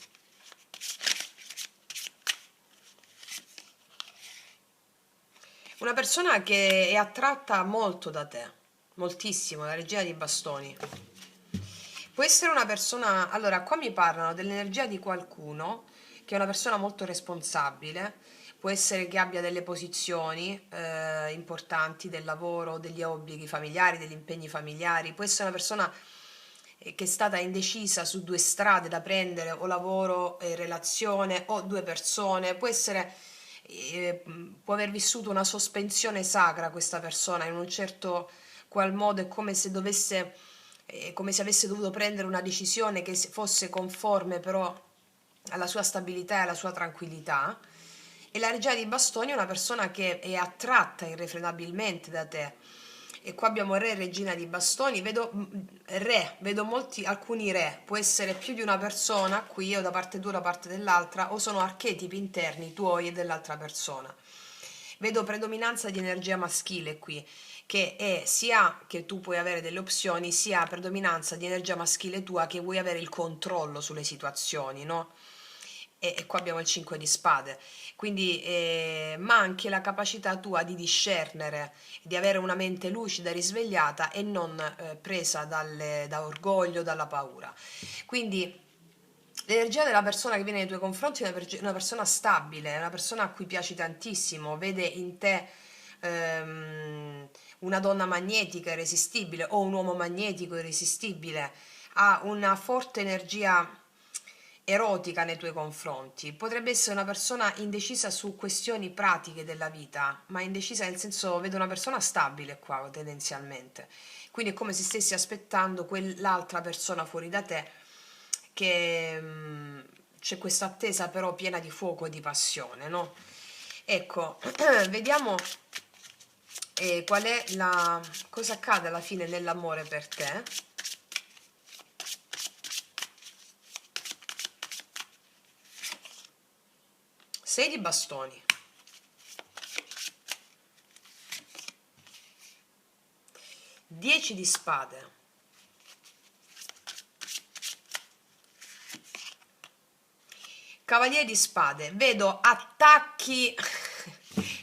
una persona che è attratta molto da te, moltissimo, la regina di bastoni. Può essere una persona, allora qua mi parlano dell'energia di qualcuno che è una persona molto responsabile, può essere che abbia delle posizioni importanti del lavoro, degli obblighi familiari, degli impegni familiari, può essere una persona che è stata indecisa su 2 strade da prendere, o lavoro e relazione, o 2 persone, può essere, può aver vissuto una sospensione sacra questa persona in un certo qual modo, è come se dovesse, come se avesse dovuto prendere una decisione che fosse conforme però alla sua stabilità e alla sua tranquillità. E la regina di bastoni è una persona che è attratta irrefrenabilmente da te. E qua abbiamo re e regina di bastoni, vedo re, vedo alcuni re, può essere più di una persona qui o da parte tua o da parte dell'altra, o sono archetipi interni tuoi e dell'altra persona. Vedo predominanza di energia maschile qui, che è sia che tu puoi avere delle opzioni, sia predominanza di energia maschile tua che vuoi avere il controllo sulle situazioni, no? E qua abbiamo il 5 di spade, quindi ma anche la capacità tua di discernere, di avere una mente lucida, risvegliata e non presa da orgoglio, dalla paura. Quindi l'energia della persona che viene nei tuoi confronti è una persona stabile, è una persona a cui piaci tantissimo, vede in te una donna magnetica irresistibile o un uomo magnetico irresistibile, ha una forte energia erotica nei tuoi confronti. Potrebbe essere una persona indecisa su questioni pratiche della vita, ma indecisa nel senso, vedo una persona stabile qua tendenzialmente. Quindi è come se stessi aspettando quell'altra persona fuori da te, che c'è questa attesa però piena di fuoco e di passione, no? Ecco, vediamo qual è cosa accade alla fine nell'amore per te. 6 di bastoni, 10 di spade, cavaliere di spade, vedo attacchi,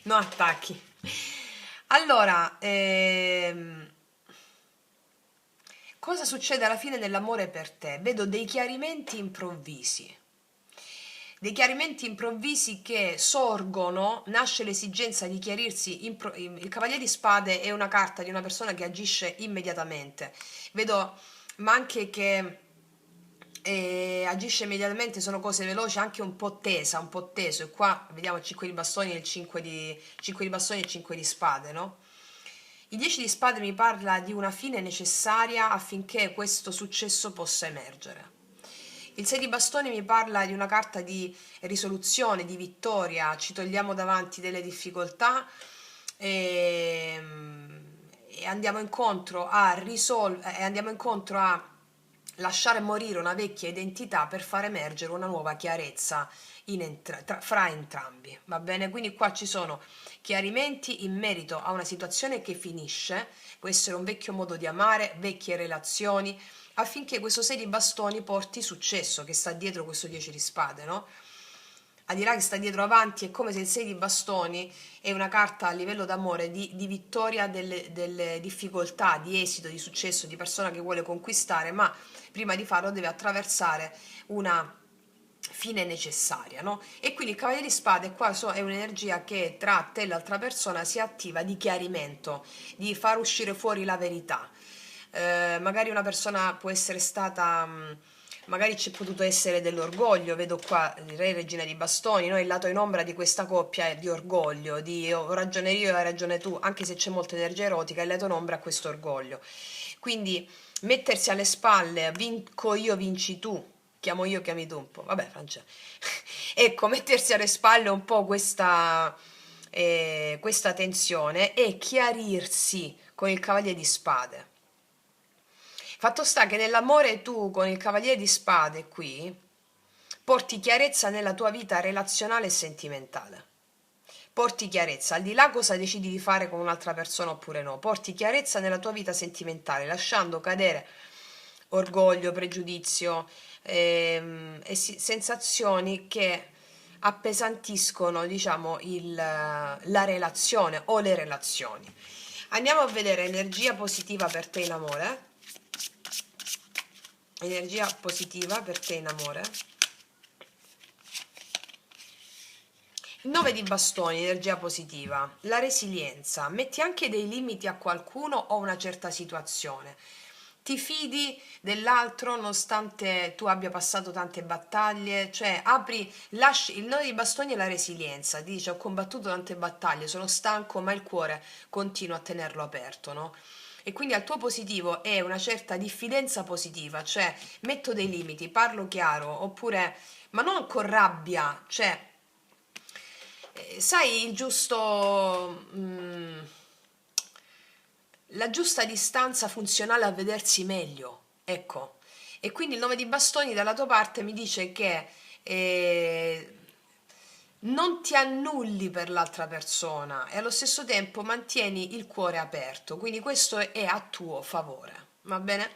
no attacchi. Allora, cosa succede alla fine dell'amore per te? Vedo dei chiarimenti improvvisi. Dei chiarimenti improvvisi che sorgono, nasce l'esigenza di chiarirsi. Il Cavaliere di Spade è una carta di una persona che agisce immediatamente. Vedo, ma anche che agisce immediatamente, sono cose veloci, anche un po' tesa, un po' teso. E qua vediamo il 5 di bastoni e il 5 di bastoni e il 5 di spade, no? Il 10 di spade mi parla di una fine necessaria affinché questo successo possa emergere. Il 6 di bastoni mi parla di una carta di risoluzione, di vittoria, ci togliamo davanti delle difficoltà e, e andiamo incontro a andiamo incontro a lasciare morire una vecchia identità per far emergere una nuova chiarezza fra entrambi, va bene? Quindi qua ci sono chiarimenti in merito a una situazione che finisce, può essere un vecchio modo di amare, vecchie relazioni, affinché questo 6 di bastoni porti successo, che sta dietro questo 10 di spade, no? Al di là che sta dietro avanti, è come se il 6 di bastoni è una carta a livello d'amore di vittoria delle difficoltà, di esito, di successo, di persona che vuole conquistare, ma prima di farlo deve attraversare una fine necessaria, no? E quindi il cavaliere di spade qua è un'energia che tra te e l'altra persona si attiva di chiarimento, di far uscire fuori la verità. Magari una persona può essere stata magari c'è potuto essere dell'orgoglio, vedo qua il re e regina di bastoni, no? Il lato in ombra di questa coppia è di orgoglio, di ho ragione io, hai ragione tu, anche se c'è molta energia erotica, il lato in ombra è questo orgoglio. Quindi mettersi alle spalle, vinco io, vinci tu, chiamo io, chiami tu un po', vabbè Francesco, ecco, mettersi alle spalle un po' questa tensione e chiarirsi con il cavaliere di spade. Fatto sta che nell'amore tu con il cavaliere di spade qui porti chiarezza nella tua vita relazionale e sentimentale. Porti chiarezza, al di là cosa decidi di fare con un'altra persona oppure no, porti chiarezza nella tua vita sentimentale, lasciando cadere orgoglio, pregiudizio sensazioni che appesantiscono, diciamo, la relazione o le relazioni. Andiamo a vedere energia positiva per te in amore. Energia positiva per te in amore. 9 di bastoni, energia positiva, la resilienza, metti anche dei limiti a qualcuno o una certa situazione. Ti fidi dell'altro nonostante tu abbia passato tante battaglie, cioè lasci il 9 di bastoni e la resilienza, dice ho combattuto tante battaglie, sono stanco ma il cuore continua a tenerlo aperto, no? E quindi al tuo positivo è una certa diffidenza positiva, cioè metto dei limiti, parlo chiaro, oppure ma non con rabbia, cioè sai il giusto la giusta distanza funzionale a vedersi meglio, ecco. E quindi il 9 di bastoni dalla tua parte mi dice che eh, non ti annulli per l'altra persona e allo stesso tempo mantieni il cuore aperto, quindi questo è a tuo favore, va bene?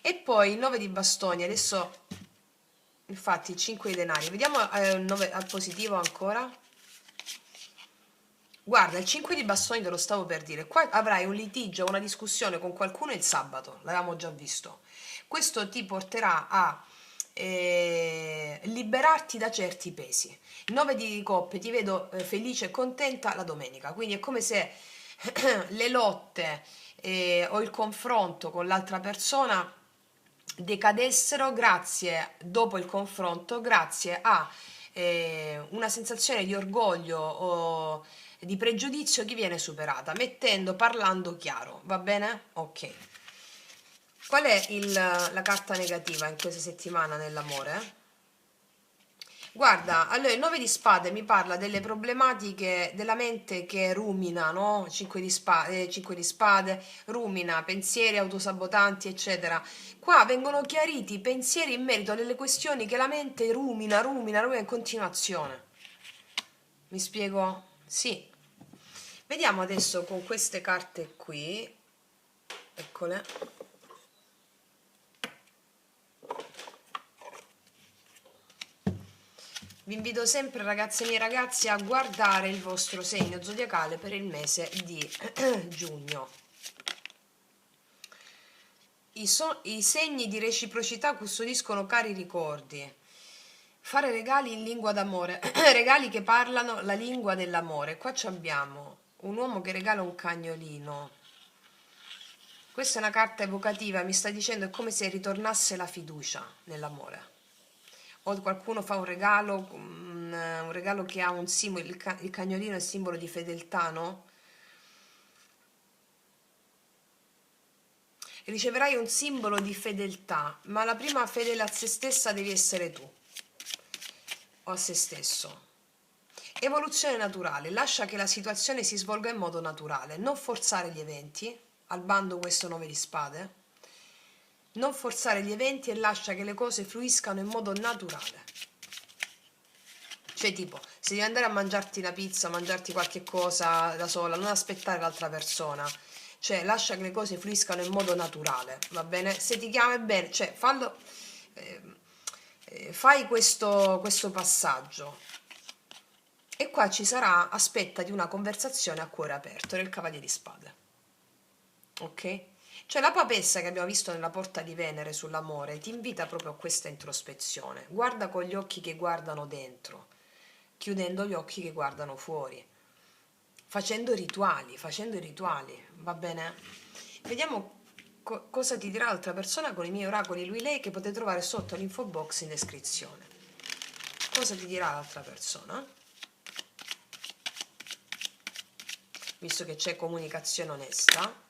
E poi il 9 di bastoni, adesso infatti 5 di denari, vediamo il 9 al positivo ancora. Guarda, il 5 di bastoni te lo stavo per dire. Qua avrai un litigio, una discussione con qualcuno il sabato, l'avevamo già visto. Questo ti porterà a liberarti da certi pesi. Il 9 di coppe ti vedo felice e contenta la domenica, quindi è come se le lotte o il confronto con l'altra persona decadessero grazie, dopo il confronto, grazie a una sensazione di orgoglio o di pregiudizio che viene superata, parlando chiaro, va bene? Ok. Qual è la carta negativa in questa settimana nell'amore? Guarda, allora il 9 di spade mi parla delle problematiche della mente che rumina, no? 5 di spade, rumina, pensieri autosabotanti, eccetera. Qua vengono chiariti i pensieri in merito a delle questioni che la mente rumina in continuazione. Mi spiego? Sì. Vediamo adesso con queste carte qui, eccole. Vi invito sempre, ragazze e miei ragazzi, a guardare il vostro segno zodiacale per il mese di giugno. I segni di reciprocità custodiscono cari ricordi. Fare regali in lingua d'amore, regali che parlano la lingua dell'amore. Qua abbiamo un uomo che regala un cagnolino. Questa è una carta evocativa, mi sta dicendo è come se ritornasse la fiducia nell'amore. O qualcuno fa un regalo che ha un simbolo, il cagnolino è simbolo di fedeltà, no? Riceverai un simbolo di fedeltà, ma la prima fedele a se stessa devi essere tu, o a se stesso. Evoluzione naturale, lascia che la situazione si svolga in modo naturale, non forzare gli eventi, al bando questo 9 di spade, non forzare gli eventi e lascia che le cose fluiscano in modo naturale. Cioè tipo, se devi andare a mangiarti una pizza, mangiarti qualche cosa da sola, non aspettare l'altra persona, cioè lascia che le cose fluiscano in modo naturale, va bene? Se ti chiama bene, cioè fallo, fai questo passaggio. E qua ci sarà, aspetta di una conversazione a cuore aperto del Cavaliere di Spade. Ok? Cioè la papessa che abbiamo visto nella porta di Venere sull'amore ti invita proprio a questa introspezione. Guarda con gli occhi che guardano dentro, chiudendo gli occhi che guardano fuori, facendo i rituali, va bene? Vediamo cosa ti dirà l'altra persona con i miei oracoli lui lei che potete trovare sotto l'info box in descrizione. Cosa ti dirà l'altra persona? Visto che c'è comunicazione onesta.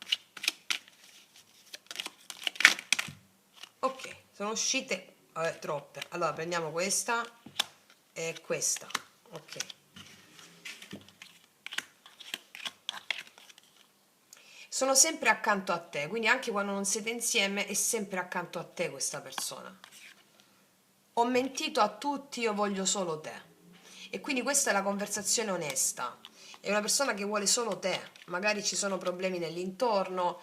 Ok, sono uscite troppe. Allora prendiamo questa e questa. Ok. Sono sempre accanto a te, quindi anche quando non siete insieme è sempre accanto a te questa persona. Ho mentito a tutti, io voglio solo te. E quindi questa è la conversazione onesta. È una persona che vuole solo te. Magari ci sono problemi nell'intorno,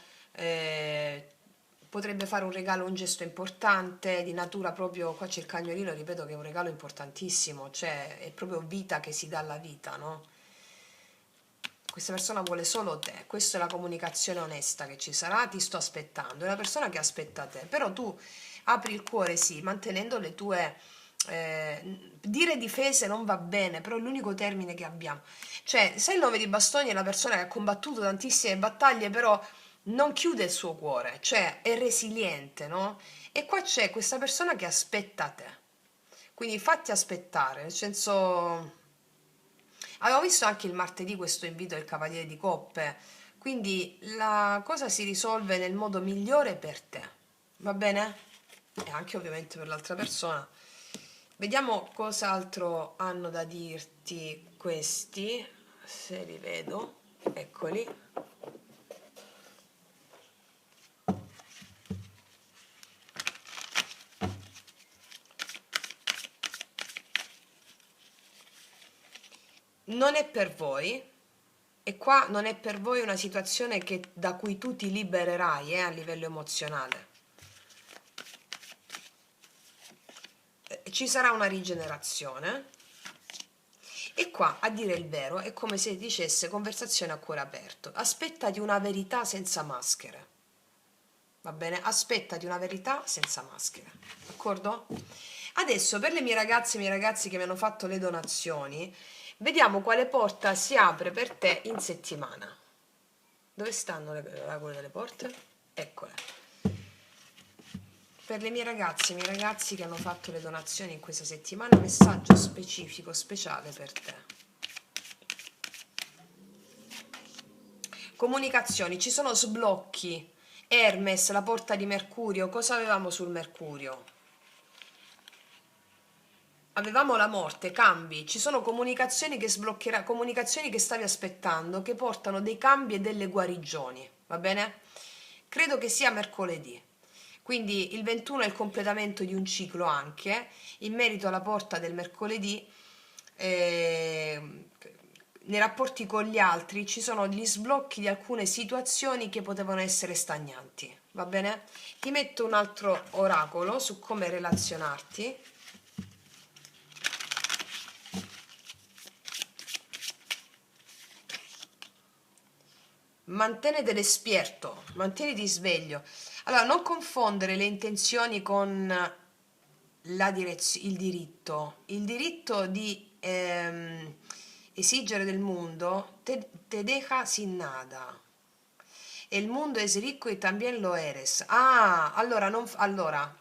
potrebbe fare un regalo, un gesto importante, di natura proprio, qua c'è il cagnolino, ripeto che è un regalo importantissimo, cioè è proprio vita che si dà alla vita, no? Questa persona vuole solo te, questa è la comunicazione onesta che ci sarà, ti sto aspettando, è una persona che aspetta te, però tu apri il cuore sì, mantenendo le tue... dire difese non va bene, però è l'unico termine che abbiamo. Cioè, sai il 9 di bastoni è la persona che ha combattuto tantissime battaglie, però non chiude il suo cuore, cioè è resiliente, no? E qua c'è questa persona che aspetta te, quindi fatti aspettare, nel senso... Avevo visto anche il martedì questo invito del Cavaliere di Coppe, quindi la cosa si risolve nel modo migliore per te, va bene? E anche ovviamente per l'altra persona. Vediamo cos'altro hanno da dirti questi, se li vedo, eccoli. Non è per voi, e qua non è per voi una situazione da cui tu ti libererai a livello emozionale. Ci sarà una rigenerazione e qua, a dire il vero, è come se dicesse conversazione a cuore aperto. Aspettati una verità senza maschere, va bene? Aspettati una verità senza maschere, d'accordo? Adesso per le mie ragazze e i miei ragazzi che mi hanno fatto le donazioni, vediamo quale porta si apre per te in settimana. Dove stanno le oracoli delle porte? Eccole. Per le mie ragazze e i miei ragazzi che hanno fatto le donazioni in questa settimana, messaggio specifico, speciale per te. Comunicazioni, ci sono sblocchi. Hermes, la porta di Mercurio, cosa avevamo sul Mercurio? Avevamo la morte, cambi, ci sono comunicazioni che sbloccherà, comunicazioni che stavi aspettando, che portano dei cambi e delle guarigioni, va bene? Credo che sia mercoledì. Quindi il 21 è il completamento di un ciclo anche, in merito alla porta del mercoledì, nei rapporti con gli altri ci sono gli sblocchi di alcune situazioni che potevano essere stagnanti, va bene? Ti metto un altro oracolo su come relazionarti. Mantenete despierto, mantieniti sveglio. Allora, non confondere le intenzioni con il diritto. Il diritto di esigere del mundo te deja sin nada. E il mundo es ricco y también lo eres. Ah, allora, allora,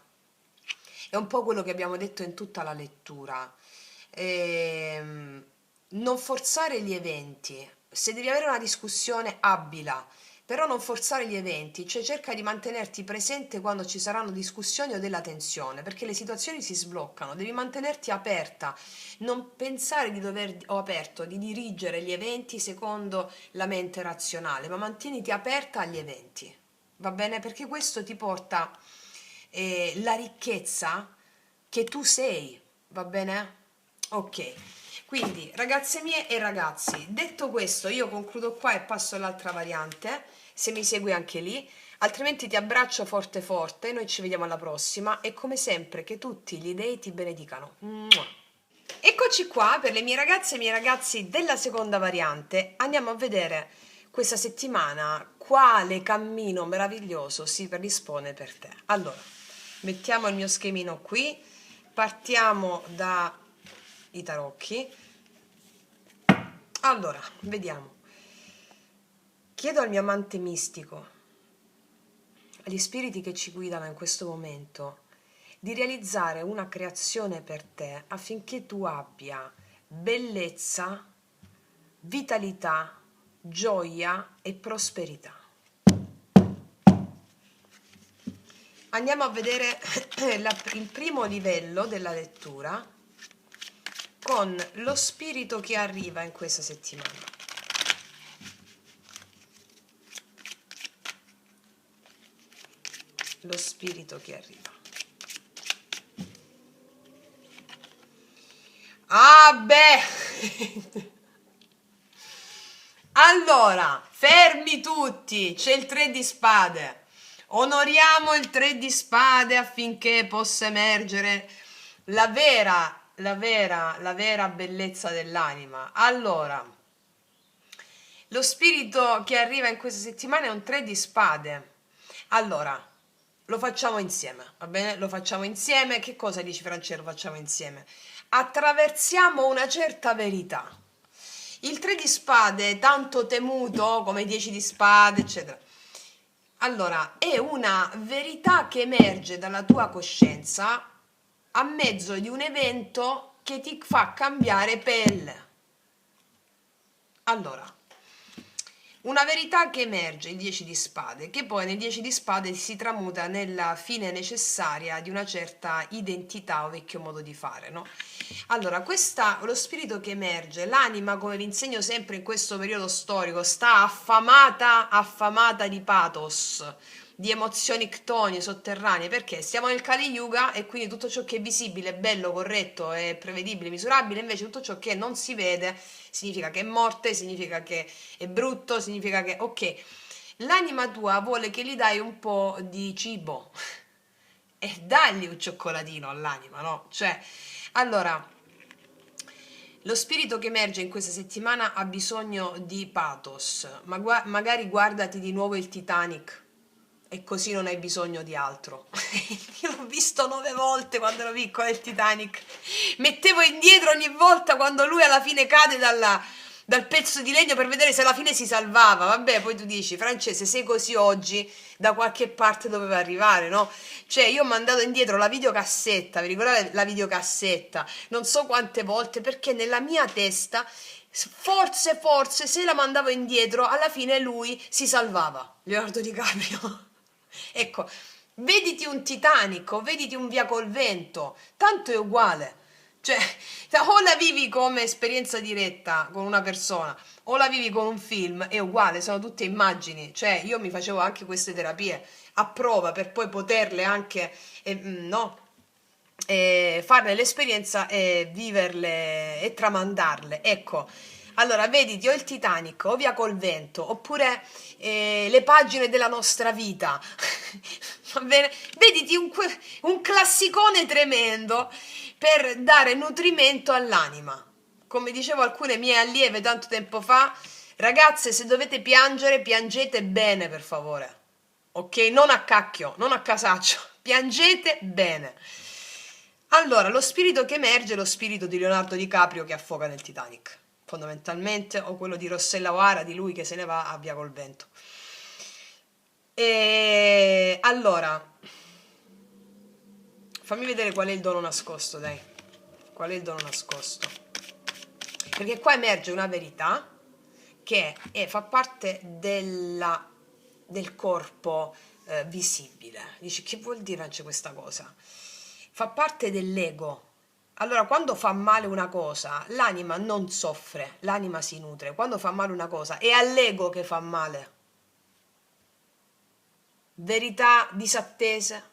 è un po' quello che abbiamo detto in tutta la lettura. Ehm, Non forzare gli eventi. Se devi avere una discussione, abbila, però non forzare gli eventi, cioè cerca di mantenerti presente quando ci saranno discussioni o della tensione, perché le situazioni si sbloccano, devi mantenerti aperta, non pensare di dover, o aperto, di dirigere gli eventi secondo la mente razionale, ma mantieniti aperta agli eventi, va bene? Perché questo ti porta la ricchezza che tu sei, va bene? Ok, quindi ragazze mie e ragazzi, detto questo io concludo qua e passo all'altra variante, se mi segui anche lì, altrimenti ti abbraccio forte forte, noi ci vediamo alla prossima e come sempre che tutti gli dei ti benedicano. Mua. Eccoci qua per le mie ragazze e i miei ragazzi della seconda variante, andiamo a vedere questa settimana quale cammino meraviglioso si predispone per te. Allora, mettiamo il mio schemino qui, partiamo dai tarocchi. Allora, vediamo. Chiedo al mio amante mistico agli spiriti che ci guidano in questo momento di realizzare una creazione per te affinché tu abbia bellezza, vitalità, gioia e prosperità. Andiamo a vedere il primo livello della lettura con lo spirito che arriva in questa settimana. Lo spirito che arriva. Ah beh! Allora, fermi tutti, c'è il 3 di spade. Onoriamo il 3 di spade affinché possa emergere la vera bellezza dell'anima. Allora, lo spirito che arriva in questa settimana è un 3 di spade. Allora, lo facciamo insieme, va bene? Lo facciamo insieme. Che cosa dici, Francesco? Lo facciamo insieme. Attraversiamo una certa verità. Il 3 di spade, tanto temuto come 10 di spade, eccetera. Allora, è una verità che emerge dalla tua coscienza a mezzo di un evento che ti fa cambiare pelle. Allora, una verità che emerge, il 10 di spade, che poi nel 10 di spade si tramuta nella fine necessaria di una certa identità o vecchio modo di fare, no? Allora, lo spirito che emerge, l'anima, come vi insegno sempre in questo periodo storico, sta affamata di pathos, di emozioni ctonie, sotterranee, perché siamo nel Kali Yuga e quindi tutto ciò che è visibile, bello, corretto e prevedibile, misurabile, invece tutto ciò che non si vede significa che è morte, significa che è brutto, significa che, ok, l'anima tua vuole che gli dai un po' di cibo e dagli un cioccolatino all'anima, no? Cioè, allora, lo spirito che emerge in questa settimana ha bisogno di pathos, ma magari guardati di nuovo il Titanic e così non hai bisogno di altro. Io l'ho visto 9 volte quando ero piccola il Titanic, mettevo indietro ogni volta quando lui alla fine cade dal pezzo di legno per vedere se alla fine si salvava. Vabbè, poi tu dici, Francese, sei così oggi, da qualche parte doveva arrivare, no? Cioè, io ho mandato indietro la videocassetta, vi ricordate la videocassetta? Non so quante volte, perché nella mia testa, forse, se la mandavo indietro, alla fine lui si salvava, Leonardo DiCaprio. Ecco, vediti un Titanic o vediti un Via col vento, tanto è uguale. Cioè, o la vivi come esperienza diretta con una persona, o la vivi con un film, è uguale, sono tutte immagini. Cioè, io mi facevo anche queste terapie a prova per poi poterle anche, no, farne l'esperienza e viverle e tramandarle. Ecco, allora, vediti o il Titanic o Via col vento, oppure le pagine della nostra vita. Va bene? Vediti un classicone tremendo per dare nutrimento all'anima. Come dicevo a alcune mie allieve tanto tempo fa, ragazze, se dovete piangere, piangete bene, per favore. Ok? Non a cacchio, non a casaccio. Piangete bene. Allora, lo spirito che emerge è lo spirito di Leonardo DiCaprio che affoga nel Titanic, fondamentalmente, o quello di Rossella O'Hara, di lui che se ne va a Via col vento. E allora, fammi vedere qual è il dono nascosto, dai. Qual è il dono nascosto? Perché qua emerge una verità che fa parte del corpo visibile. Dici, che vuol dire anche questa cosa? Fa parte dell'ego. Allora, quando fa male una cosa, l'anima non soffre, l'anima si nutre. Quando fa male una cosa, è all'ego che fa male. Verità disattese,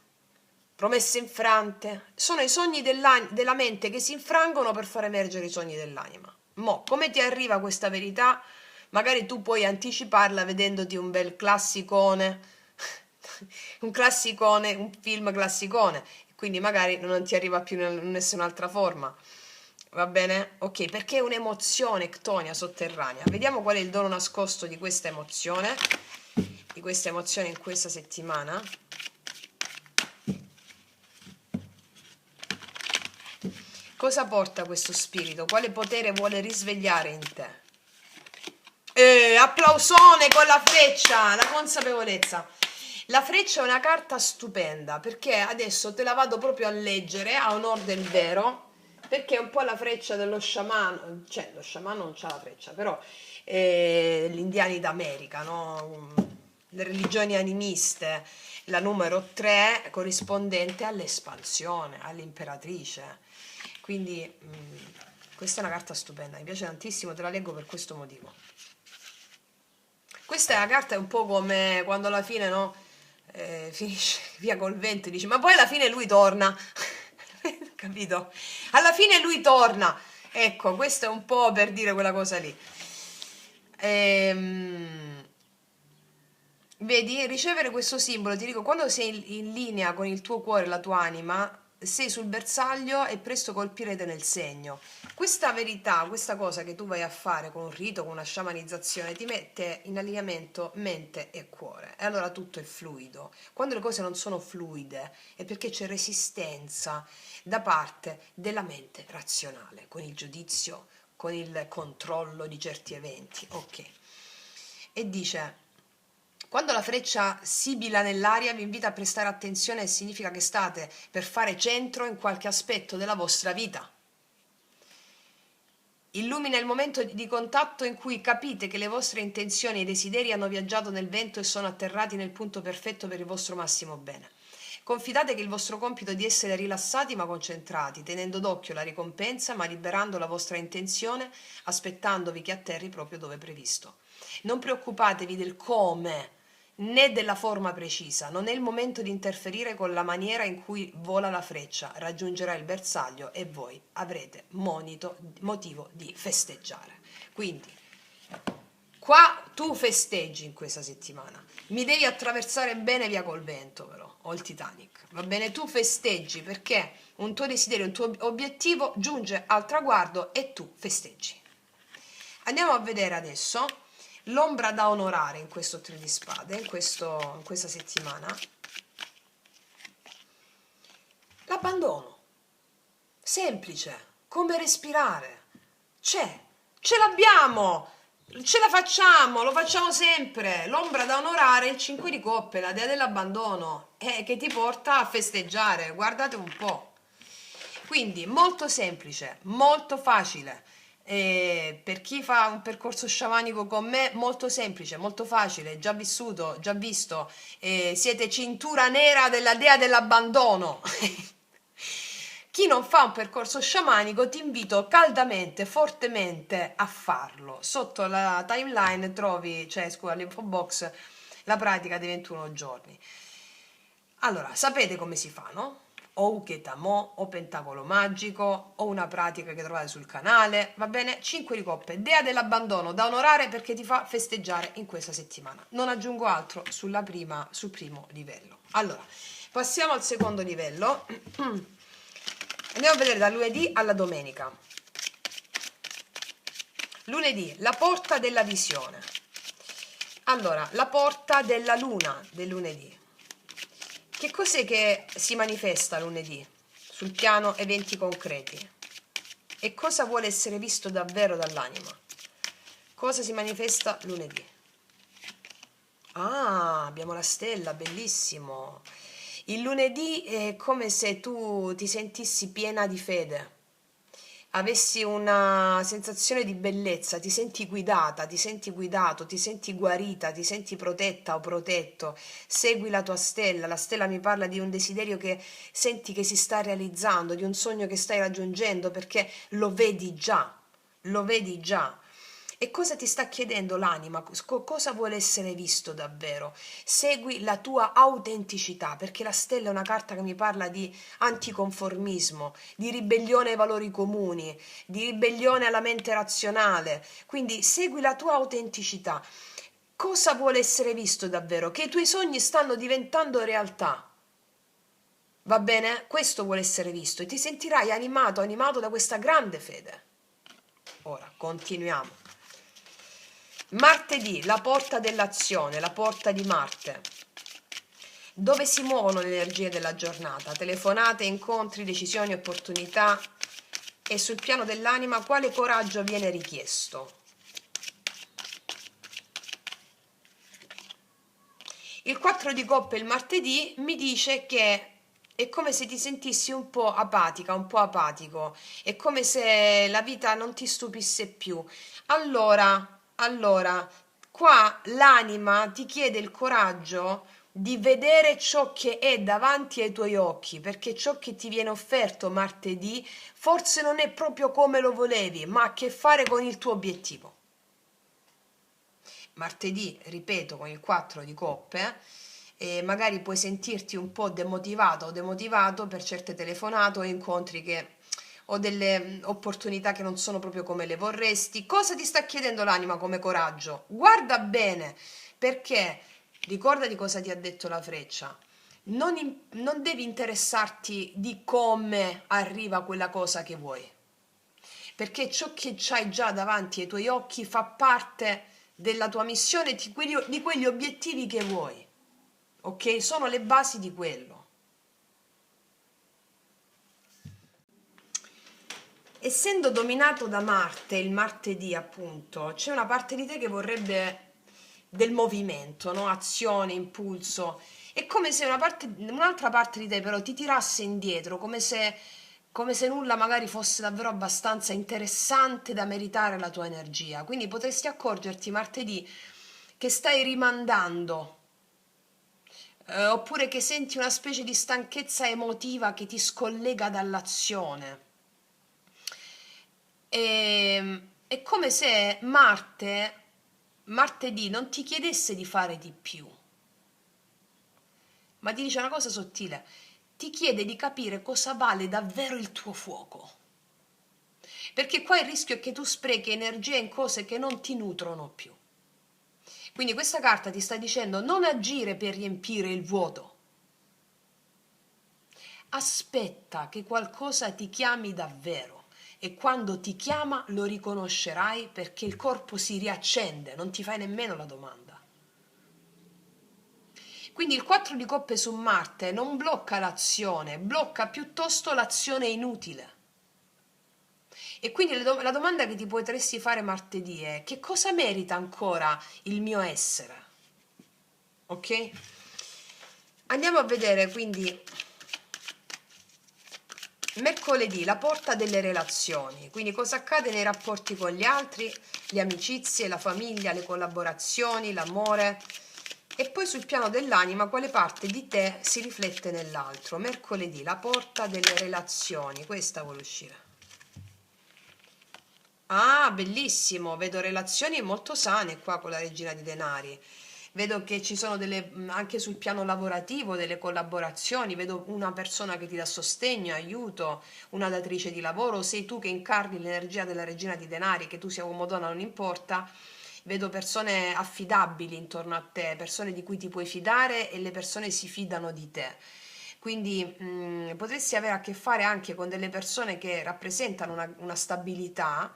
promesse infrante, sono i sogni della mente che si infrangono per far emergere i sogni dell'anima. Mo, come ti arriva questa verità? Magari tu puoi anticiparla vedendoti un bel classicone, un film classicone, quindi magari non ti arriva più in nessun'altra forma. Va bene? Ok, perché è un'emozione ctonia sotterranea. Vediamo qual è il dono nascosto di questa emozione in questa settimana. Cosa porta questo spirito? Quale potere vuole risvegliare in te? Applausone con la freccia, la consapevolezza. La freccia è una carta stupenda perché adesso te la vado proprio a leggere a onor del vero, perché è un po' la freccia dello sciamano, cioè lo sciamano non c'ha la freccia, però gli indiani d'America, no? Le religioni animiste, la numero 3 corrispondente all'espansione, all'imperatrice. Quindi questa è una carta stupenda, mi piace tantissimo, te la leggo per questo motivo. Questa è una carta, è un po' come quando alla fine, no? Finisce via col vento e dici, ma poi alla fine lui torna. Capito? Alla fine lui torna. Ecco, questo è un po' per dire quella cosa lì. Ehm, Vedi, ricevere questo simbolo, ti dico, quando sei in linea con il tuo cuore, la tua anima, sei sul bersaglio e presto colpirete nel segno. Questa verità, questa cosa che tu vai a fare con un rito, con una sciamanizzazione, ti mette in allineamento mente e cuore. E allora tutto è fluido. Quando le cose non sono fluide è perché c'è resistenza da parte della mente razionale, con il giudizio, con il controllo di certi eventi. Ok. E dice, quando la freccia sibila nell'aria vi invita a prestare attenzione, significa che state per fare centro in qualche aspetto della vostra vita. Illumina il momento di contatto in cui capite che le vostre intenzioni e i desideri hanno viaggiato nel vento e sono atterrati nel punto perfetto per il vostro massimo bene. Confidate che il vostro compito è di essere rilassati ma concentrati, tenendo d'occhio la ricompensa ma liberando la vostra intenzione, aspettandovi che atterri proprio dove previsto. Non preoccupatevi del come né della forma precisa, non è il momento di interferire con la maniera in cui vola la freccia, raggiungerà il bersaglio e voi avrete motivo di festeggiare. Quindi, qua tu festeggi in questa settimana, mi devi attraversare bene via col vento però, o il Titanic, va bene? Tu festeggi perché un tuo desiderio, un tuo obiettivo giunge al traguardo e tu festeggi. Andiamo a vedere adesso l'ombra da onorare in questo 3 di spade, in questa settimana. L'abbandono. Semplice, come respirare. Ce l'abbiamo, ce la facciamo, lo facciamo sempre. L'ombra da onorare è il 5 di coppe, la dea dell'abbandono, che ti porta a festeggiare. Guardate un po'. Quindi molto semplice, molto facile. Per chi fa un percorso sciamanico con me, molto semplice, molto facile, già vissuto, già visto. Siete cintura nera della dea dell'abbandono. Chi non fa un percorso sciamanico ti invito caldamente, fortemente a farlo. Sotto la timeline trovi, cioè scusa, l'info box, la pratica dei 21 giorni. Allora, sapete come si fa, no? O Uketamo, o Pentacolo Magico, o una pratica che trovate sul canale, va bene? 5 di coppe, dea dell'abbandono da onorare perché ti fa festeggiare in questa settimana. Non aggiungo altro sul primo livello. Allora, passiamo al secondo livello. Andiamo a vedere da lunedì alla domenica. Lunedì, la porta della visione. Allora, la porta della luna del lunedì. Che cos'è che si manifesta lunedì sul piano eventi concreti? E cosa vuole essere visto davvero dall'anima? Cosa si manifesta lunedì? Ah, abbiamo la stella, bellissimo. Il lunedì è come se tu ti sentissi piena di fede, avessi una sensazione di bellezza, ti senti guidata, ti senti guidato, ti senti guarita, ti senti protetta o protetto, segui la tua stella, la stella mi parla di un desiderio che senti che si sta realizzando, di un sogno che stai raggiungendo perché lo vedi già, lo vedi già. E cosa ti sta chiedendo l'anima? Cosa vuole essere visto davvero? Segui la tua autenticità, perché la stella è una carta che mi parla di anticonformismo, di ribellione ai valori comuni, di ribellione alla mente razionale. Quindi segui la tua autenticità. Cosa vuole essere visto davvero? Che i tuoi sogni stanno diventando realtà. Va bene? Questo vuole essere visto e ti sentirai animato da questa grande fede. Ora, continuiamo. Martedì, la porta dell'azione, la porta di Marte. Dove si muovono le energie della giornata? Telefonate, incontri, decisioni, opportunità. E sul piano dell'anima quale coraggio viene richiesto? Il 4 di coppe il martedì mi dice che è come se ti sentissi un po' apatica, un po' apatico, è come se la vita non ti stupisse più. Allora, qua l'anima ti chiede il coraggio di vedere ciò che è davanti ai tuoi occhi, perché ciò che ti viene offerto martedì forse non è proprio come lo volevi, ma ha a che fare con il tuo obiettivo. Martedì, ripeto, con il 4 di coppe, e magari puoi sentirti un po' demotivato o demotivato per certe telefonate o incontri o delle opportunità che non sono proprio come le vorresti. Cosa ti sta chiedendo l'anima come coraggio? Guarda bene, perché ricordati cosa ti ha detto la freccia. Non devi interessarti di come arriva quella cosa che vuoi, perché ciò che c'hai già davanti ai tuoi occhi fa parte della tua missione, di quegli obiettivi che vuoi, ok? Sono le basi di quello. Essendo dominato da Marte, il martedì appunto, c'è una parte di te che vorrebbe del movimento, no? Azione, impulso. È come se un'altra parte di te però ti tirasse indietro, come se nulla magari fosse davvero abbastanza interessante da meritare la tua energia. Quindi potresti accorgerti martedì che stai rimandando, oppure che senti una specie di stanchezza emotiva che ti scollega dall'azione. È come se martedì non ti chiedesse di fare di più, ma ti dice una cosa sottile, ti chiede di capire cosa vale davvero il tuo fuoco. Perché qua il rischio è che tu sprechi energia in cose che non ti nutrono più. Quindi questa carta ti sta dicendo non agire per riempire il vuoto. Aspetta che qualcosa ti chiami davvero e quando ti chiama lo riconoscerai perché il corpo si riaccende, non ti fai nemmeno la domanda. Quindi il 4 di coppe su Marte non blocca l'azione, blocca piuttosto l'azione inutile. E quindi la domanda che ti potresti fare martedì è: che cosa merita ancora il mio essere? Ok? Andiamo a vedere quindi mercoledì, la porta delle relazioni. Quindi cosa accade nei rapporti con gli altri, le amicizie, la famiglia, le collaborazioni, l'amore. E poi sul piano dell'anima, quale parte di te si riflette nell'altro. Mercoledì, la porta delle relazioni. Questa vuole uscire. Ah, bellissimo, vedo relazioni molto sane qua con la Regina di Denari. Vedo che ci sono anche sul piano lavorativo delle collaborazioni, vedo una persona che ti dà sostegno, aiuto, una datrice di lavoro, sei tu che incarni l'energia della Regina di Denari, che tu sia uomo o donna non importa. Vedo persone affidabili intorno a te, persone di cui ti puoi fidare e le persone si fidano di te. Quindi potresti avere a che fare anche con delle persone che rappresentano una stabilità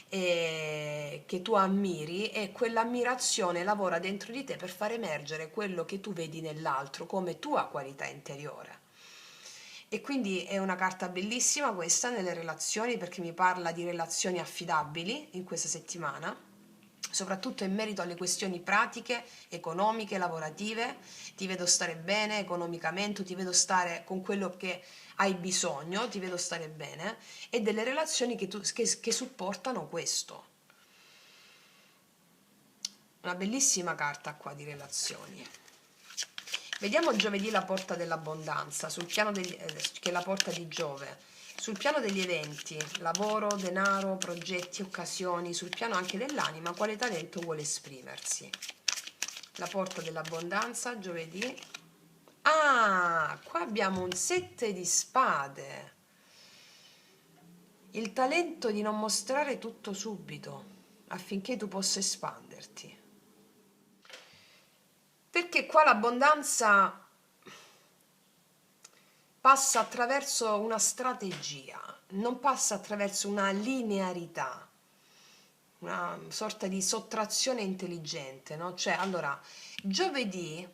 che tu ammiri e quell'ammirazione lavora dentro di te per far emergere quello che tu vedi nell'altro come tua qualità interiore. E quindi è una carta bellissima questa nelle relazioni perché mi parla di relazioni affidabili in questa settimana, soprattutto in merito alle questioni pratiche, economiche, lavorative. Ti vedo stare bene economicamente, ti vedo stare con quello che hai bisogno, ti vedo stare bene e delle relazioni che supportano questo. Una bellissima carta qua di relazioni. Vediamo giovedì la porta dell'abbondanza, che è la porta di Giove. Sul piano degli eventi, lavoro, denaro, progetti, occasioni, sul piano anche dell'anima, quale talento vuole esprimersi. La porta dell'abbondanza, giovedì. Ah, qua abbiamo un 7 di spade. Il talento di non mostrare tutto subito, affinché tu possa espanderti. Perché qua l'abbondanza passa attraverso una strategia, non passa attraverso una linearità, una sorta di sottrazione intelligente, no? Cioè, allora, giovedì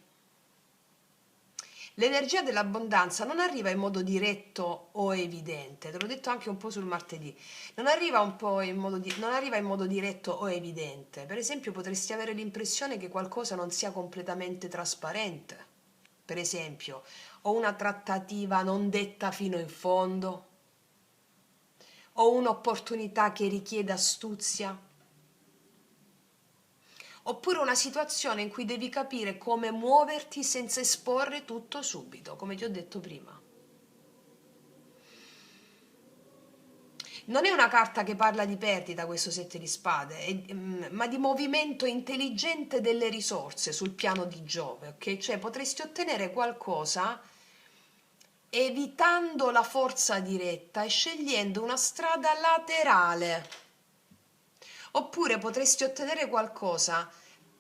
L'energia dell'abbondanza non arriva in modo diretto o evidente, te l'ho detto anche un po' sul martedì, non arriva, non arriva in modo diretto o evidente. Per esempio, potresti avere l'impressione che qualcosa non sia completamente trasparente, per esempio, o una trattativa non detta fino in fondo, o un'opportunità che richiede astuzia, oppure una situazione in cui devi capire come muoverti senza esporre tutto subito, come ti ho detto prima. Non è una carta che parla di perdita questo sette di spade, ma di movimento intelligente delle risorse sul piano di Giove, ok? Cioè potresti ottenere qualcosa evitando la forza diretta e scegliendo una strada laterale. Oppure potresti ottenere qualcosa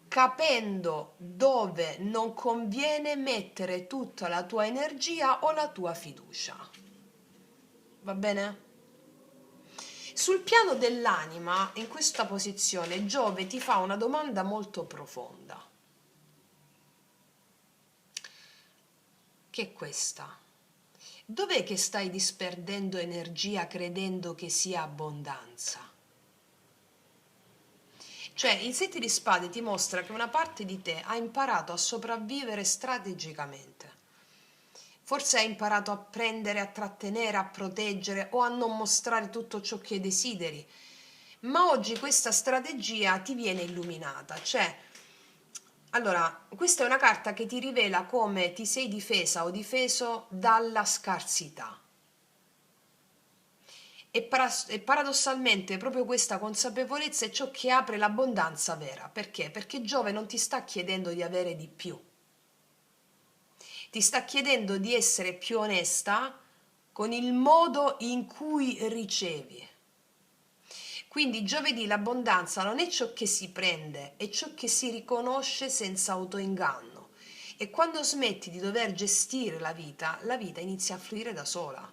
capendo dove non conviene mettere tutta la tua energia o la tua fiducia. Va bene? Sul piano dell'anima, in questa posizione, Giove ti fa una domanda molto profonda, che è questa. Dov'è che stai disperdendo energia credendo che sia abbondanza? Cioè, il sette di spade ti mostra che una parte di te ha imparato a sopravvivere strategicamente. Forse hai imparato a prendere, a trattenere, a proteggere o a non mostrare tutto ciò che desideri. Ma oggi questa strategia ti viene illuminata. Cioè, allora, questa è una carta che ti rivela come ti sei difesa o difeso dalla scarsità. E paradossalmente proprio questa consapevolezza è ciò che apre l'abbondanza vera. Perché? Perché Giove non ti sta chiedendo di avere di più, ti sta chiedendo di essere più onesta con il modo in cui ricevi. Quindi giovedì l'abbondanza non è ciò che si prende, è ciò che si riconosce senza autoinganno. E quando smetti di dover gestire la vita inizia a fluire da sola.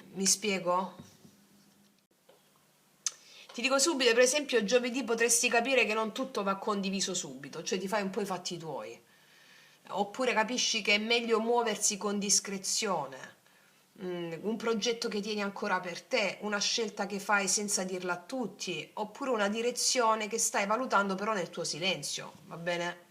Mi spiego? Ti dico subito, per esempio, giovedì potresti capire che non tutto va condiviso subito, cioè ti fai un po' i fatti tuoi. Oppure capisci che è meglio muoversi con discrezione. Un progetto che tieni ancora per te, una scelta che fai senza dirla a tutti, oppure una direzione che stai valutando però nel tuo silenzio, va bene?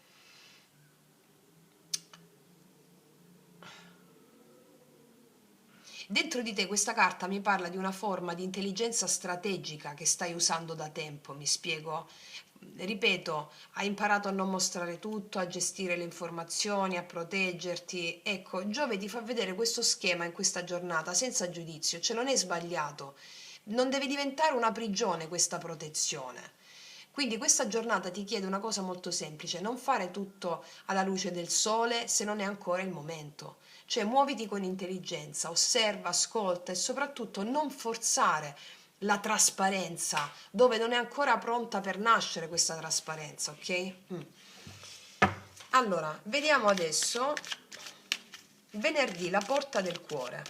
Dentro di te questa carta mi parla di una forma di intelligenza strategica che stai usando da tempo, mi spiego? Ripeto, hai imparato a non mostrare tutto, a gestire le informazioni, a proteggerti. Ecco, Giove ti fa vedere questo schema in questa giornata senza giudizio, cioè non è sbagliato. Non deve diventare una prigione questa protezione. Quindi questa giornata ti chiede una cosa molto semplice, non fare tutto alla luce del sole se non è ancora il momento. Cioè muoviti con intelligenza, osserva, ascolta e soprattutto non forzare la trasparenza dove non è ancora pronta per nascere questa trasparenza, ok? Allora, vediamo adesso venerdì la porta del cuore.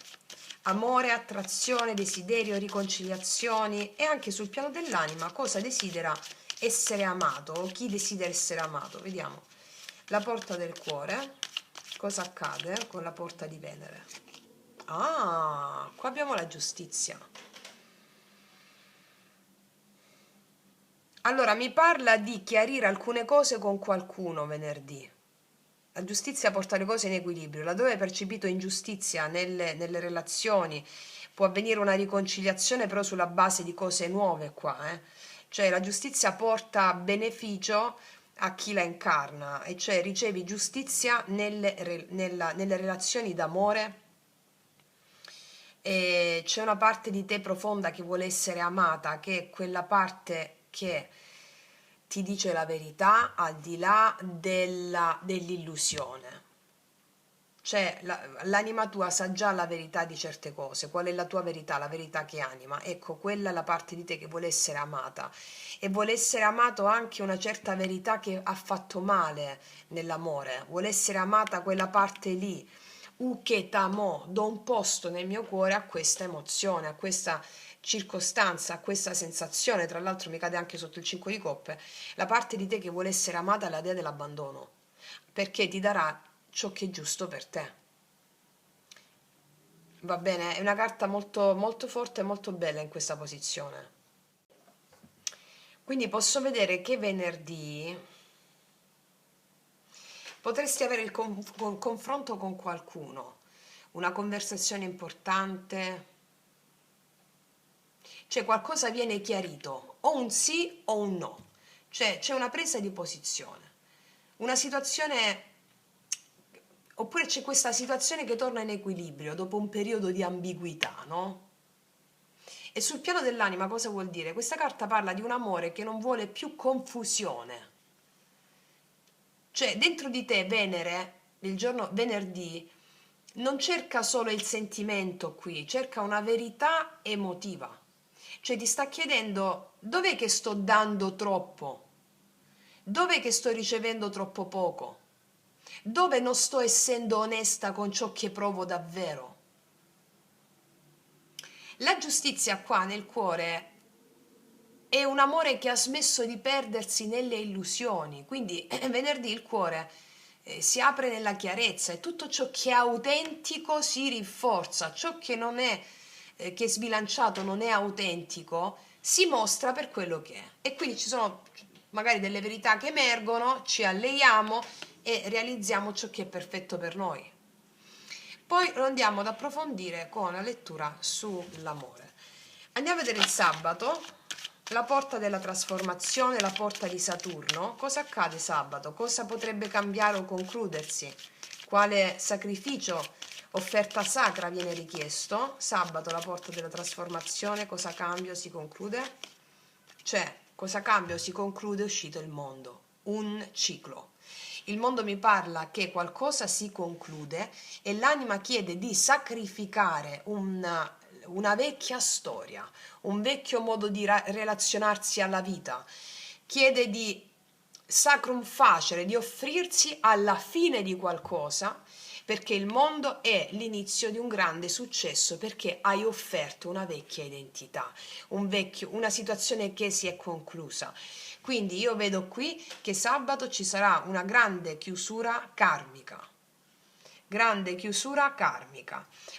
Amore, attrazione, desiderio, riconciliazioni e anche sul piano dell'anima cosa desidera essere amato o chi desidera essere amato. Vediamo. La porta del cuore, cosa accade con la porta di Venere? Ah, qua abbiamo la giustizia. Allora, mi parla di chiarire alcune cose con qualcuno venerdì. La giustizia porta le cose in equilibrio. Laddove hai percepito ingiustizia nelle relazioni, può avvenire una riconciliazione però sulla base di cose nuove qua, eh? Cioè la giustizia porta beneficio a chi la incarna, e cioè ricevi giustizia nelle relazioni d'amore, e c'è una parte di te profonda che vuole essere amata, che è quella parte che ti dice la verità al di là dell'illusione. Cioè l'anima tua sa già la verità di certe cose, qual è la tua verità, la verità che anima. Ecco, quella è la parte di te che vuole essere amata e vuole essere amato anche una certa verità che ha fatto male nell'amore, vuole essere amata quella parte lì. Che t'amo, do un posto nel mio cuore a questa emozione, a questa circostanza, a questa sensazione. Tra l'altro mi cade anche sotto il 5 di coppe la parte di te che vuole essere amata è la dea dell'abbandono, perché ti darà ciò che è giusto per te. Va bene? È una carta molto, molto forte e molto bella in questa posizione. Quindi posso vedere che venerdì potresti avere il confronto con qualcuno, una conversazione importante, cioè qualcosa viene chiarito, o un sì o un no, cioè c'è una presa di posizione, una situazione, oppure c'è questa situazione che torna in equilibrio dopo un periodo di ambiguità, no? E sul piano dell'anima cosa vuol dire? Questa carta parla di un amore che non vuole più confusione. Cioè, dentro di te Venere, il giorno venerdì, non cerca solo il sentimento qui, cerca una verità emotiva. Cioè ti sta chiedendo dov'è che sto dando troppo? Dov'è che sto ricevendo troppo poco? Dove non sto essendo onesta con ciò che provo davvero? La giustizia qua nel cuore è un amore che ha smesso di perdersi nelle illusioni, quindi venerdì il cuore si apre nella chiarezza e tutto ciò che è autentico si rinforza, ciò che non è, che è sbilanciato, non è autentico, si mostra per quello che è. E quindi ci sono magari delle verità che emergono, ci alleiamo e realizziamo ciò che è perfetto per noi. Poi lo andiamo ad approfondire con la lettura sull'amore. Andiamo a vedere il sabato, la porta della trasformazione, la porta di Saturno. Cosa accade sabato? Cosa potrebbe cambiare o concludersi? Quale sacrificio, offerta sacra viene richiesto? Sabato, la porta della trasformazione, cosa cambia o si conclude? Cioè, cosa cambia o si conclude? È uscito il mondo, un ciclo. Il mondo mi parla che qualcosa si conclude e l'anima chiede di sacrificare una vecchia storia, un vecchio modo di relazionarsi alla vita. Chiede di sacrum facere, di offrirsi alla fine di qualcosa, perché il mondo è l'inizio di un grande successo, perché hai offerto una vecchia identità, una situazione che si è conclusa. Quindi io vedo qui che sabato ci sarà una grande chiusura karmica,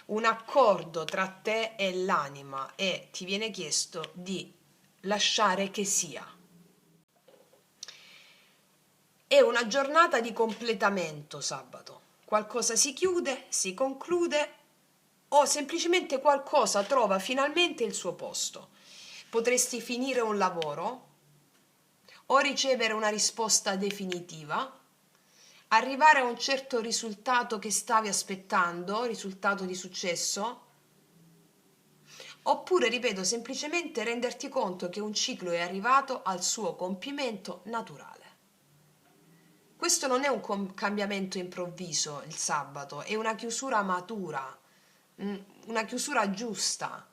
un accordo tra te e l'anima e ti viene chiesto di lasciare che sia. È una giornata di completamento sabato. Qualcosa si chiude, si conclude o semplicemente qualcosa trova finalmente il suo posto. Potresti finire un lavoro o ricevere una risposta definitiva, arrivare a un certo risultato che stavi aspettando, risultato di successo, oppure, ripeto, semplicemente renderti conto che un ciclo è arrivato al suo compimento naturale. Questo non è un cambiamento improvviso il sabato, è una chiusura matura, una chiusura giusta.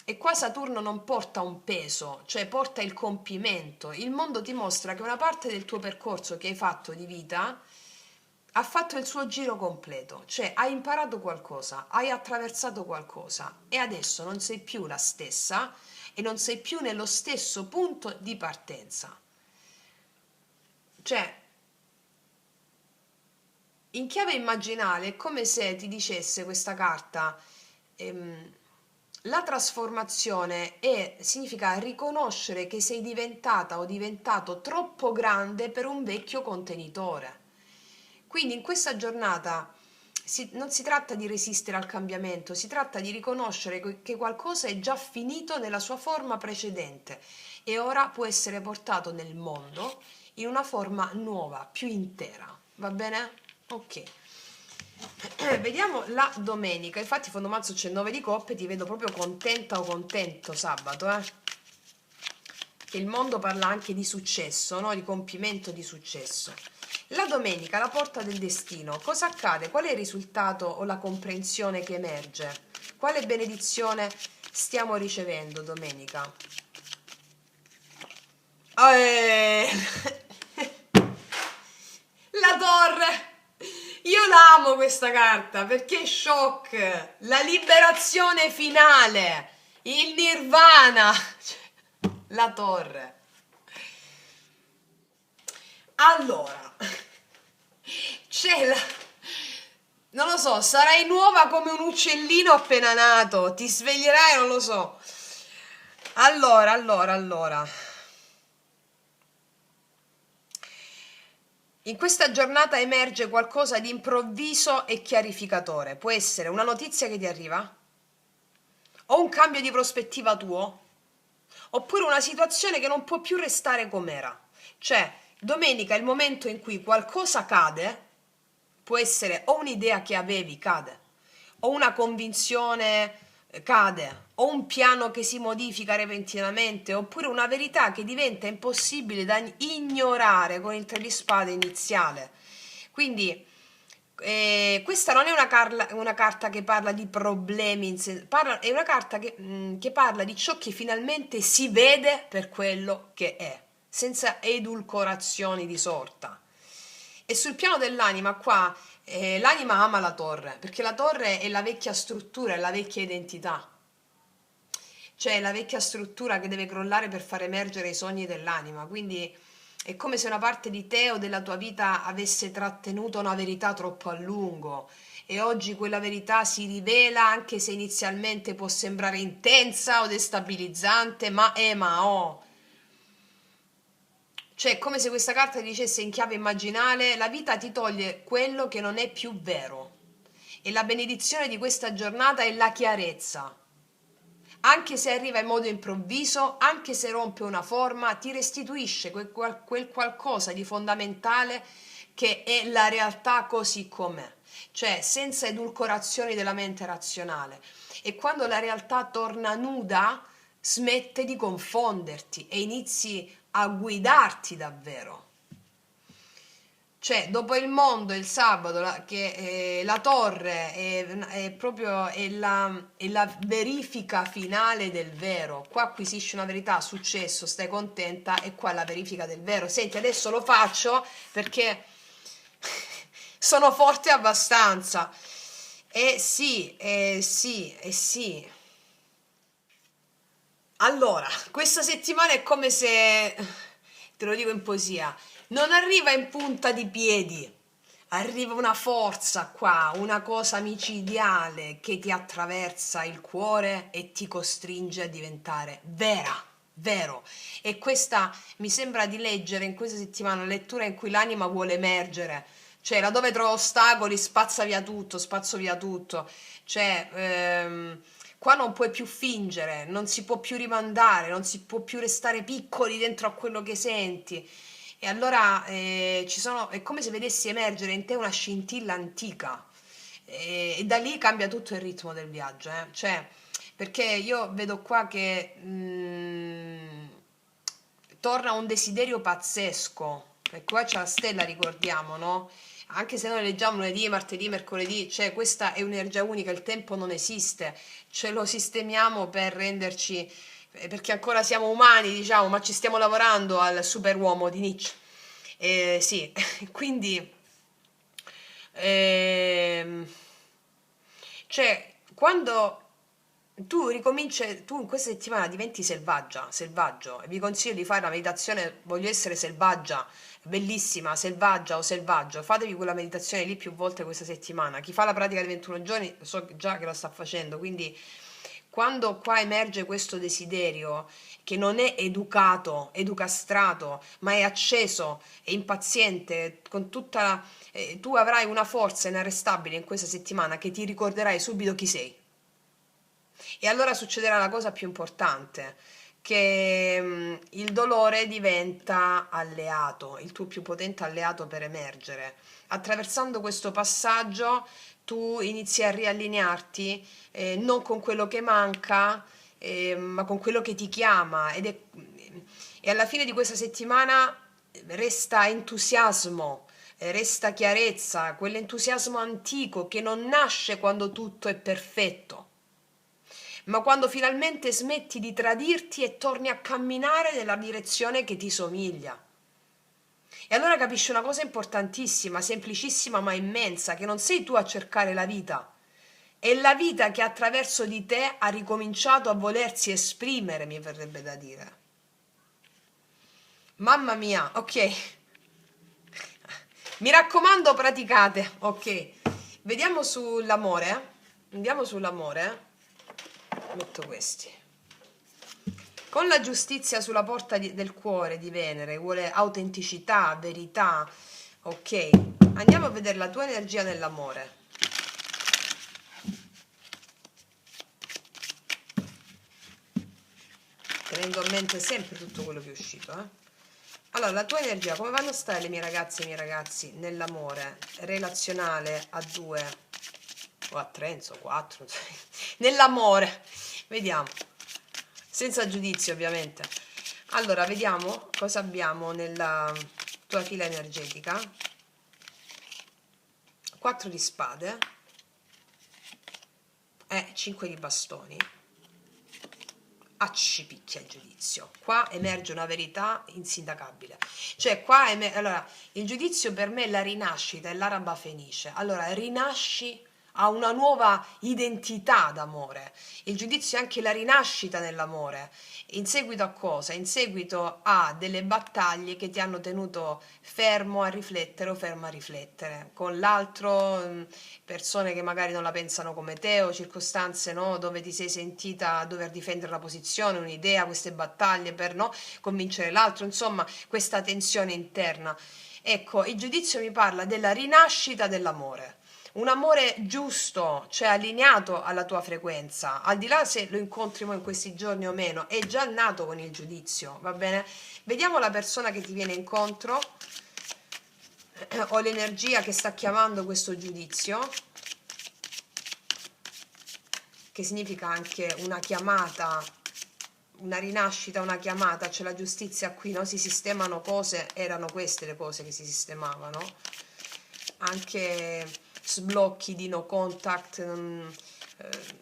E qua Saturno non porta un peso, cioè porta il compimento. Il mondo ti mostra che una parte del tuo percorso che hai fatto di vita ha fatto il suo giro completo, cioè hai imparato qualcosa, hai attraversato qualcosa e adesso non sei più la stessa e non sei più nello stesso punto di partenza. Cioè, in chiave immaginale è come se ti dicesse questa carta, la trasformazione significa riconoscere che sei diventata o diventato troppo grande per un vecchio contenitore. Quindi in questa giornata non si tratta di resistere al cambiamento, si tratta di riconoscere che qualcosa è già finito nella sua forma precedente e ora può essere portato nel mondo in una forma nuova, più intera. Va bene? Ok. Vediamo la domenica. Infatti, fondo mazzo c'è 9 di coppe. Ti vedo proprio contenta o contento sabato, Che il mondo parla anche di successo, no? Di compimento di successo. La domenica, la porta del destino. Cosa accade? Qual è il risultato o la comprensione che emerge? Quale benedizione stiamo ricevendo domenica? La torre! Io la amo questa carta perché è shock, la liberazione finale, il nirvana, la torre. Allora, c'è Non lo so, sarai nuova come un uccellino appena nato, ti sveglierai, non lo so. Allora. In questa giornata emerge qualcosa di improvviso e chiarificatore. Può essere una notizia che ti arriva, o un cambio di prospettiva tuo, oppure una situazione che non può più restare com'era. Cioè, domenica è il momento in cui qualcosa cade, può essere o un'idea che avevi cade, o una convinzione cade, o un piano che si modifica repentinamente, oppure una verità che diventa impossibile da ignorare con il tre di spade iniziale. Quindi questa non è una carta che parla di problemi, è una carta che parla di ciò che finalmente si vede per quello che è, senza edulcorazioni di sorta. E sul piano dell'anima, qua, l'anima ama la torre, perché la torre è la vecchia struttura, è la vecchia identità. Cioè la vecchia struttura che deve crollare per far emergere i sogni dell'anima. Quindi è come se una parte di te o della tua vita avesse trattenuto una verità troppo a lungo e oggi quella verità si rivela, anche se inizialmente può sembrare intensa o destabilizzante, ma oh. Cioè, è come se questa carta dicesse in chiave immaginale: la vita ti toglie quello che non è più vero. E la benedizione di questa giornata è la chiarezza. Anche se arriva in modo improvviso, anche se rompe una forma, ti restituisce quel qualcosa di fondamentale che è la realtà così com'è, cioè senza edulcorazioni della mente razionale. E quando la realtà torna nuda, smette di confonderti e inizi a guidarti davvero. Cioè, dopo il mondo, il sabato, che la torre è proprio è la verifica finale del vero. Qua acquisisci una verità, successo, stai contenta, e qua è la verifica del vero. Senti, adesso lo faccio perché sono forte abbastanza. Sì, sì. Allora, questa settimana è come se, te lo dico in poesia, non arriva in punta di piedi, arriva una forza qua, una cosa micidiale che ti attraversa il cuore e ti costringe a diventare vera, vero. E questa mi sembra di leggere in questa settimana una lettura in cui l'anima vuole emergere, cioè laddove trova ostacoli spazza via tutto, spazzo via tutto, cioè qua non puoi più fingere, non si può più rimandare, non si può più restare piccoli dentro a quello che senti. E allora è come se vedessi emergere in te una scintilla antica e da lì cambia tutto il ritmo del viaggio, eh. Cioè, perché io vedo qua che torna un desiderio pazzesco, e qua c'è la stella, ricordiamo, no? Anche se noi leggiamo lunedì, martedì, mercoledì, cioè questa è un'energia unica, il tempo non esiste, ce lo sistemiamo per renderci, perché ancora siamo umani, diciamo, ma ci stiamo lavorando al superuomo di Nietzsche. Sì, quindi, ehm, cioè, quando tu in questa settimana diventi selvaggio, e vi consiglio di fare la meditazione, voglio essere selvaggia, bellissima, selvaggia o selvaggio, fatevi quella meditazione lì più volte questa settimana. Chi fa la pratica di 21 giorni so già che lo sta facendo, quindi quando qua emerge questo desiderio che non è educato, educastrato, ma è acceso, è impaziente, con tu avrai una forza inarrestabile in questa settimana che ti ricorderai subito chi sei. E allora succederà la cosa più importante, che il dolore diventa alleato, il tuo più potente alleato per emergere. Attraversando questo passaggio tu inizi a riallinearti non con quello che manca, ma con quello che ti chiama. E alla fine di questa settimana resta entusiasmo, resta chiarezza, quell'entusiasmo antico che non nasce quando tutto è perfetto, ma quando finalmente smetti di tradirti e torni a camminare nella direzione che ti somiglia. E allora capisci una cosa importantissima, semplicissima ma immensa, che non sei tu a cercare la vita, è la vita che attraverso di te ha ricominciato a volersi esprimere, mi verrebbe da dire. Mamma mia, ok. Mi raccomando, praticate, ok. Vediamo sull'amore. Andiamo sull'amore. Metto questi. Con la giustizia sulla porta del cuore di Venere, vuole autenticità, verità. Ok, andiamo a vedere la tua energia nell'amore. Tenendo a mente sempre tutto quello che è uscito, Allora, la tua energia, come vanno a stare le mie ragazze e i miei ragazzi nell'amore relazionale a 2 o a 3, insomma, 4, nell'amore? Vediamo, senza giudizio ovviamente. Allora, vediamo cosa abbiamo nella tua fila energetica. 4 di spade e 5 di bastoni. Ci picchia il giudizio. Qua emerge una verità insindacabile. Cioè, qua allora, il giudizio per me è la rinascita, è l'araba fenice. Allora, rinasci a una nuova identità d'amore. Il giudizio è anche la rinascita nell'amore. In seguito a cosa? In seguito a delle battaglie che ti hanno tenuto fermo a riflettere o fermo a riflettere con l'altro, persone che magari non la pensano come te o circostanze, no, dove ti sei sentita a dover difendere una posizione, un'idea, queste battaglie per, no, convincere l'altro, insomma, questa tensione interna. Ecco, il giudizio mi parla della rinascita dell'amore. Un amore giusto, cioè allineato alla tua frequenza, al di là se lo incontrimo in questi giorni o meno, è già nato con il giudizio, va bene? Vediamo la persona che ti viene incontro o l'energia che sta chiamando questo giudizio, che significa anche una chiamata, una rinascita, una chiamata, c'è la giustizia qui, no? Si sistemano cose, erano queste le cose che si sistemavano, anche sblocchi di no contact.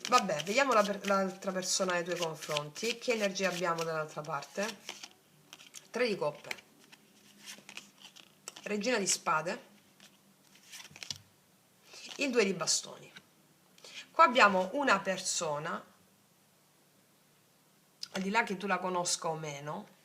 Vabbè, vediamo l'altra persona nei tuoi confronti, che energia abbiamo dall'altra parte. 3 di coppe, regina di spade, il 2 di bastoni. Qua abbiamo una persona, al di là che tu la conosca o meno,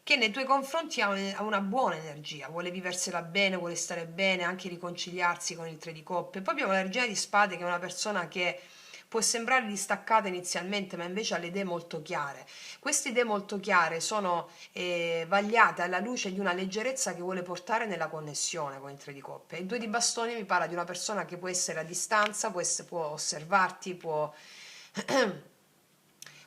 che nei tuoi confronti ha una buona energia, vuole viversela bene, vuole stare bene, anche riconciliarsi con il 3 di coppe. Poi abbiamo la regina di spade, che è una persona che può sembrare distaccata inizialmente, ma invece ha le idee molto chiare. Queste idee molto chiare sono vagliate alla luce di una leggerezza che vuole portare nella connessione con il 3 di coppe. Il 2 di bastoni mi parla di una persona che può essere a distanza, può osservarti, può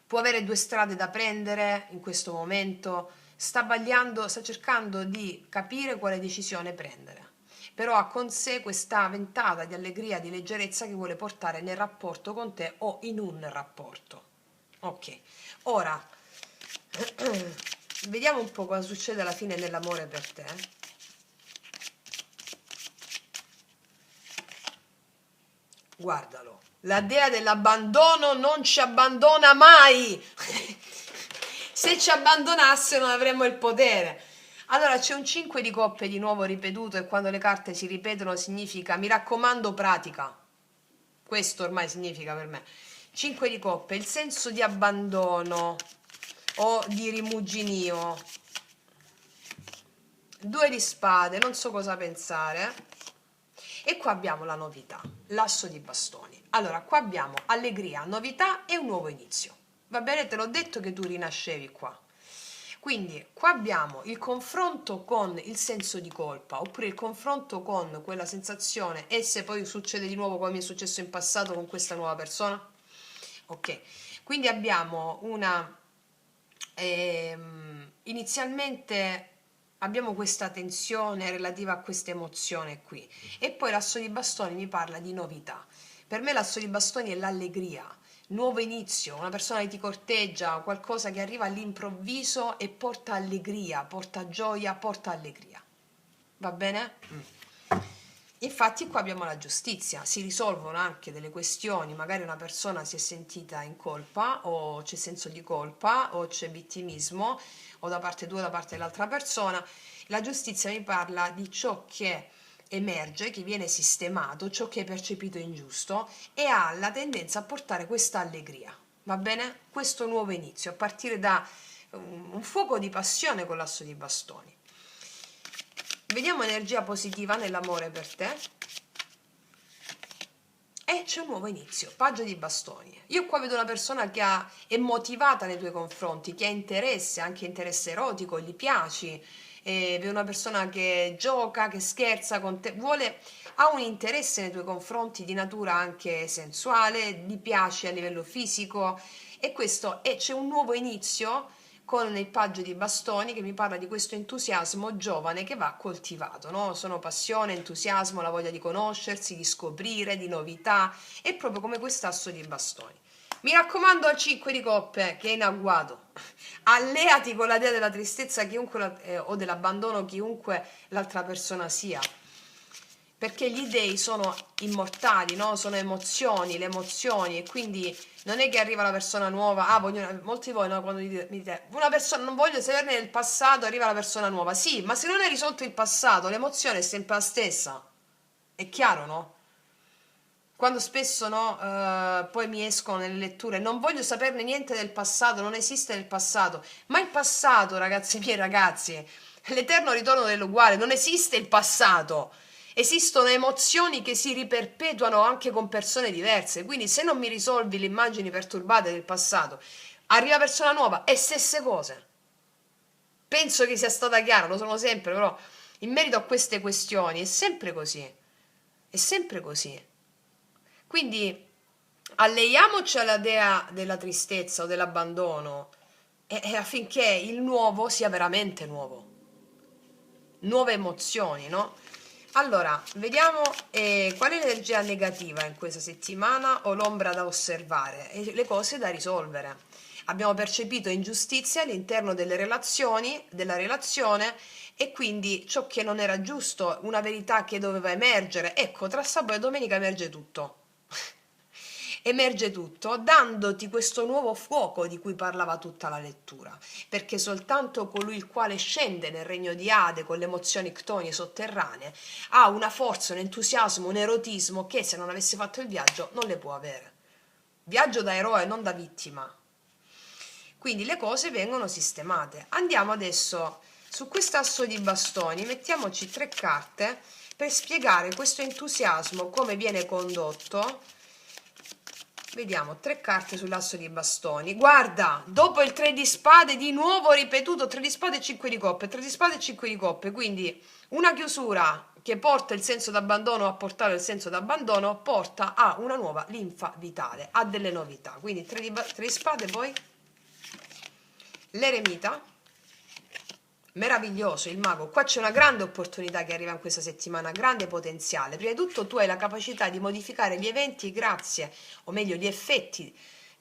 avere 2 strade da prendere in questo momento, sta vagliando, sta cercando di capire quale decisione prendere, però ha con sé questa ventata di allegria, di leggerezza che vuole portare nel rapporto con te o in un rapporto. Ok, ora vediamo un po' cosa succede alla fine nell'amore per te. Guardalo, la dea dell'abbandono non ci abbandona mai. Se ci abbandonasse non avremmo il potere. Allora c'è un 5 di coppe di nuovo ripetuto, e quando le carte si ripetono significa mi raccomando pratica. Questo ormai significa per me. 5 di coppe, il senso di abbandono o di rimuginio. 2 di spade, non so cosa pensare. E qua abbiamo la novità, l'asso di bastoni. Allora, qua abbiamo allegria, novità e un nuovo inizio. Va bene? Te l'ho detto che tu rinascevi qua. Quindi qua abbiamo il confronto con il senso di colpa, oppure il confronto con quella sensazione, e se poi succede di nuovo come mi è successo in passato con questa nuova persona. Ok, quindi abbiamo una inizialmente abbiamo questa tensione relativa a questa emozione qui, e poi l'asso di bastoni mi parla di novità. Per me l'asso di bastoni è l'allegria, nuovo inizio, una persona che ti corteggia, qualcosa che arriva all'improvviso e porta allegria, porta gioia, porta allegria. Va bene? Infatti qua abbiamo la giustizia, si risolvono anche delle questioni, magari una persona si è sentita in colpa o c'è senso di colpa o c'è vittimismo o da parte tua o da parte dell'altra persona. La giustizia mi parla di ciò che emerge, che viene sistemato, ciò che è percepito ingiusto, e ha la tendenza a portare questa allegria, va bene? Questo nuovo inizio, a partire da un fuoco di passione con l'asso di bastoni. Vediamo energia positiva nell'amore per te. E c'è un nuovo inizio, paggio di bastoni. Io qua vedo una persona che è motivata nei tuoi confronti, che ha interesse, anche interesse erotico, gli piaci. Vedo una persona che gioca, che scherza con te, ha un interesse nei tuoi confronti di natura anche sensuale, gli piaci a livello fisico. E questo c'è un nuovo inizio con il paggio di bastoni che mi parla di questo entusiasmo giovane che va coltivato, no? Sono passione, entusiasmo, la voglia di conoscersi, di scoprire, di novità, è proprio come quest'asso di bastoni. Mi raccomando al 5 di coppe che è in agguato, alleati con la dea della tristezza o dell'abbandono chiunque l'altra persona sia, perché gli dei sono immortali, no? Sono emozioni, le emozioni, e quindi non è che arriva la persona nuova. Molti di voi, no, quando mi dite una persona, non voglio saperne del passato, arriva la persona nuova. Sì, ma se non hai risolto il passato, l'emozione è sempre la stessa. È chiaro, no? Quando spesso, no, poi mi escono nelle letture, non voglio saperne niente del passato, non esiste nel passato. Ma il passato, ragazzi miei ragazzi, l'eterno ritorno dell'uguale, non esiste il passato. Esistono emozioni che si riperpetuano anche con persone diverse, quindi se non mi risolvi le immagini perturbate del passato, arriva persona nuova e stesse cose. Penso che sia stata chiara, lo sono sempre, però in merito a queste questioni è sempre così. È sempre così. Quindi alleiamoci alla dea della tristezza o dell'abbandono affinché il nuovo sia veramente nuovo. Nuove emozioni, no? Allora, vediamo qual è l'energia negativa in questa settimana o l'ombra da osservare e le cose da risolvere. Abbiamo percepito ingiustizie all'interno delle relazioni, della relazione, e quindi ciò che non era giusto, una verità che doveva emergere. Ecco, tra sabato e domenica emerge tutto. Emerge tutto, dandoti questo nuovo fuoco di cui parlava tutta la lettura, perché soltanto colui il quale scende nel regno di Ade con le emozioni ctonie sotterranee ha una forza, un entusiasmo, un erotismo che se non avesse fatto il viaggio non le può avere. Viaggio da eroe, non da vittima. Quindi le cose vengono sistemate. Andiamo adesso su quest'asso di bastoni, mettiamoci 3 carte per spiegare questo entusiasmo, come viene condotto. Vediamo, 3 carte sull'asso di bastoni. Guarda, dopo il 3 di spade, di nuovo ripetuto 3 di spade e 5 di coppe, 3 di spade e 5 di coppe. Quindi una chiusura che porta il senso d'abbandono a portare il senso d'abbandono, porta a una nuova linfa vitale, a delle novità. Quindi 3 di spade, poi l'eremita. Meraviglioso il mago, qua c'è una grande opportunità che arriva in questa settimana, grande potenziale. Prima di tutto tu hai la capacità di modificare gli eventi grazie, o meglio gli effetti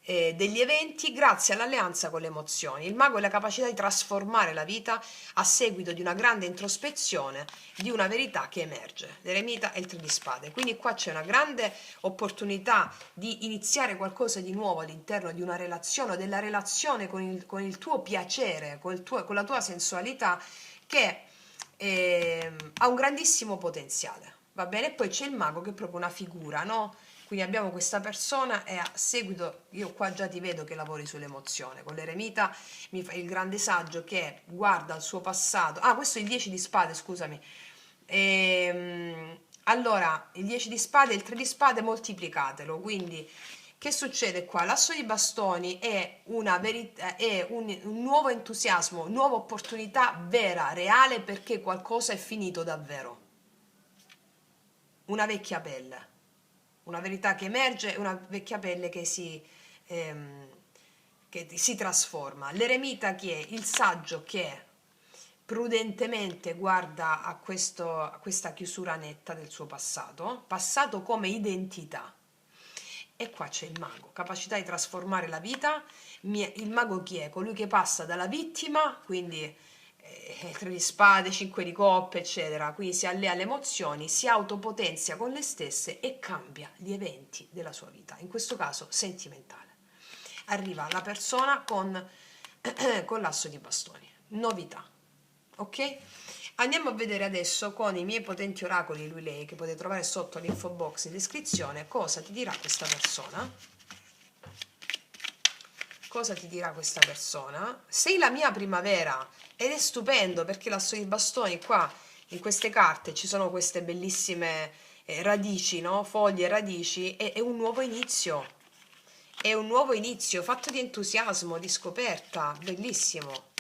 degli eventi grazie all'alleanza con le emozioni. Il mago ha la capacità di trasformare la vita a seguito di una grande introspezione di una verità che emerge. L'eremita e il 3 di spade. Quindi qua c'è una grande opportunità di iniziare qualcosa di nuovo all'interno di una relazione o della relazione con il tuo piacere, con la tua sensualità che ha un grandissimo potenziale. Va bene? Poi c'è il mago che è proprio una figura, no? Quindi abbiamo questa persona e a seguito, io qua già ti vedo che lavori sull'emozione, con l'eremita mi fa il grande saggio che guarda il suo passato. Ah, questo è il 10 di spade, scusami. Allora, il 10 di spade e il 3 di spade moltiplicatelo, quindi che succede qua? L'asso di bastoni è è un nuovo entusiasmo, nuova opportunità vera, reale, perché qualcosa è finito davvero. Una vecchia pelle, una verità che emerge, una vecchia pelle che si trasforma. L'eremita chi è? Il saggio che prudentemente guarda a questa chiusura netta del suo passato come identità. E qua c'è il mago, capacità di trasformare la vita. Il mago chi è? Colui che passa dalla vittima, quindi 3 di spade, 5 di coppe, eccetera, quindi si allea alle emozioni, si autopotenzia con le stesse e cambia gli eventi della sua vita, in questo caso sentimentale. Arriva la persona con l'asso di bastoni, novità, ok? Andiamo a vedere adesso con i miei potenti oracoli lui lei che potete trovare sotto l'info box in descrizione cosa ti dirà questa persona. Cosa ti dirà questa persona? Sei la mia primavera ed è stupendo perché l'asso di bastoni qua In queste carte ci sono queste bellissime radici, no? Foglie e radici, è un nuovo inizio. È un nuovo inizio fatto di entusiasmo, di scoperta, bellissimo.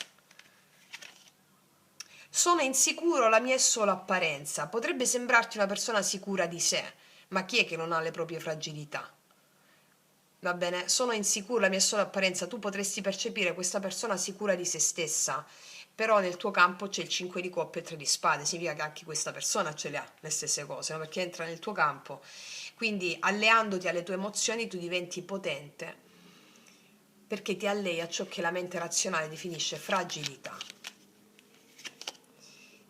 Sono insicuro, la mia è solo apparenza. Potrebbe sembrarti una persona sicura di sé, ma chi è che non ha le proprie fragilità? Va bene, sono insicuro, la mia è solo apparenza. Tu potresti percepire questa persona sicura di se stessa, però nel tuo campo c'è il 5 di coppe e 3 di spade, significa che anche questa persona ce le ha le stesse cose, no? Perché entra nel tuo campo. Quindi alleandoti alle tue emozioni tu diventi potente, perché ti allei a ciò che la mente razionale definisce fragilità.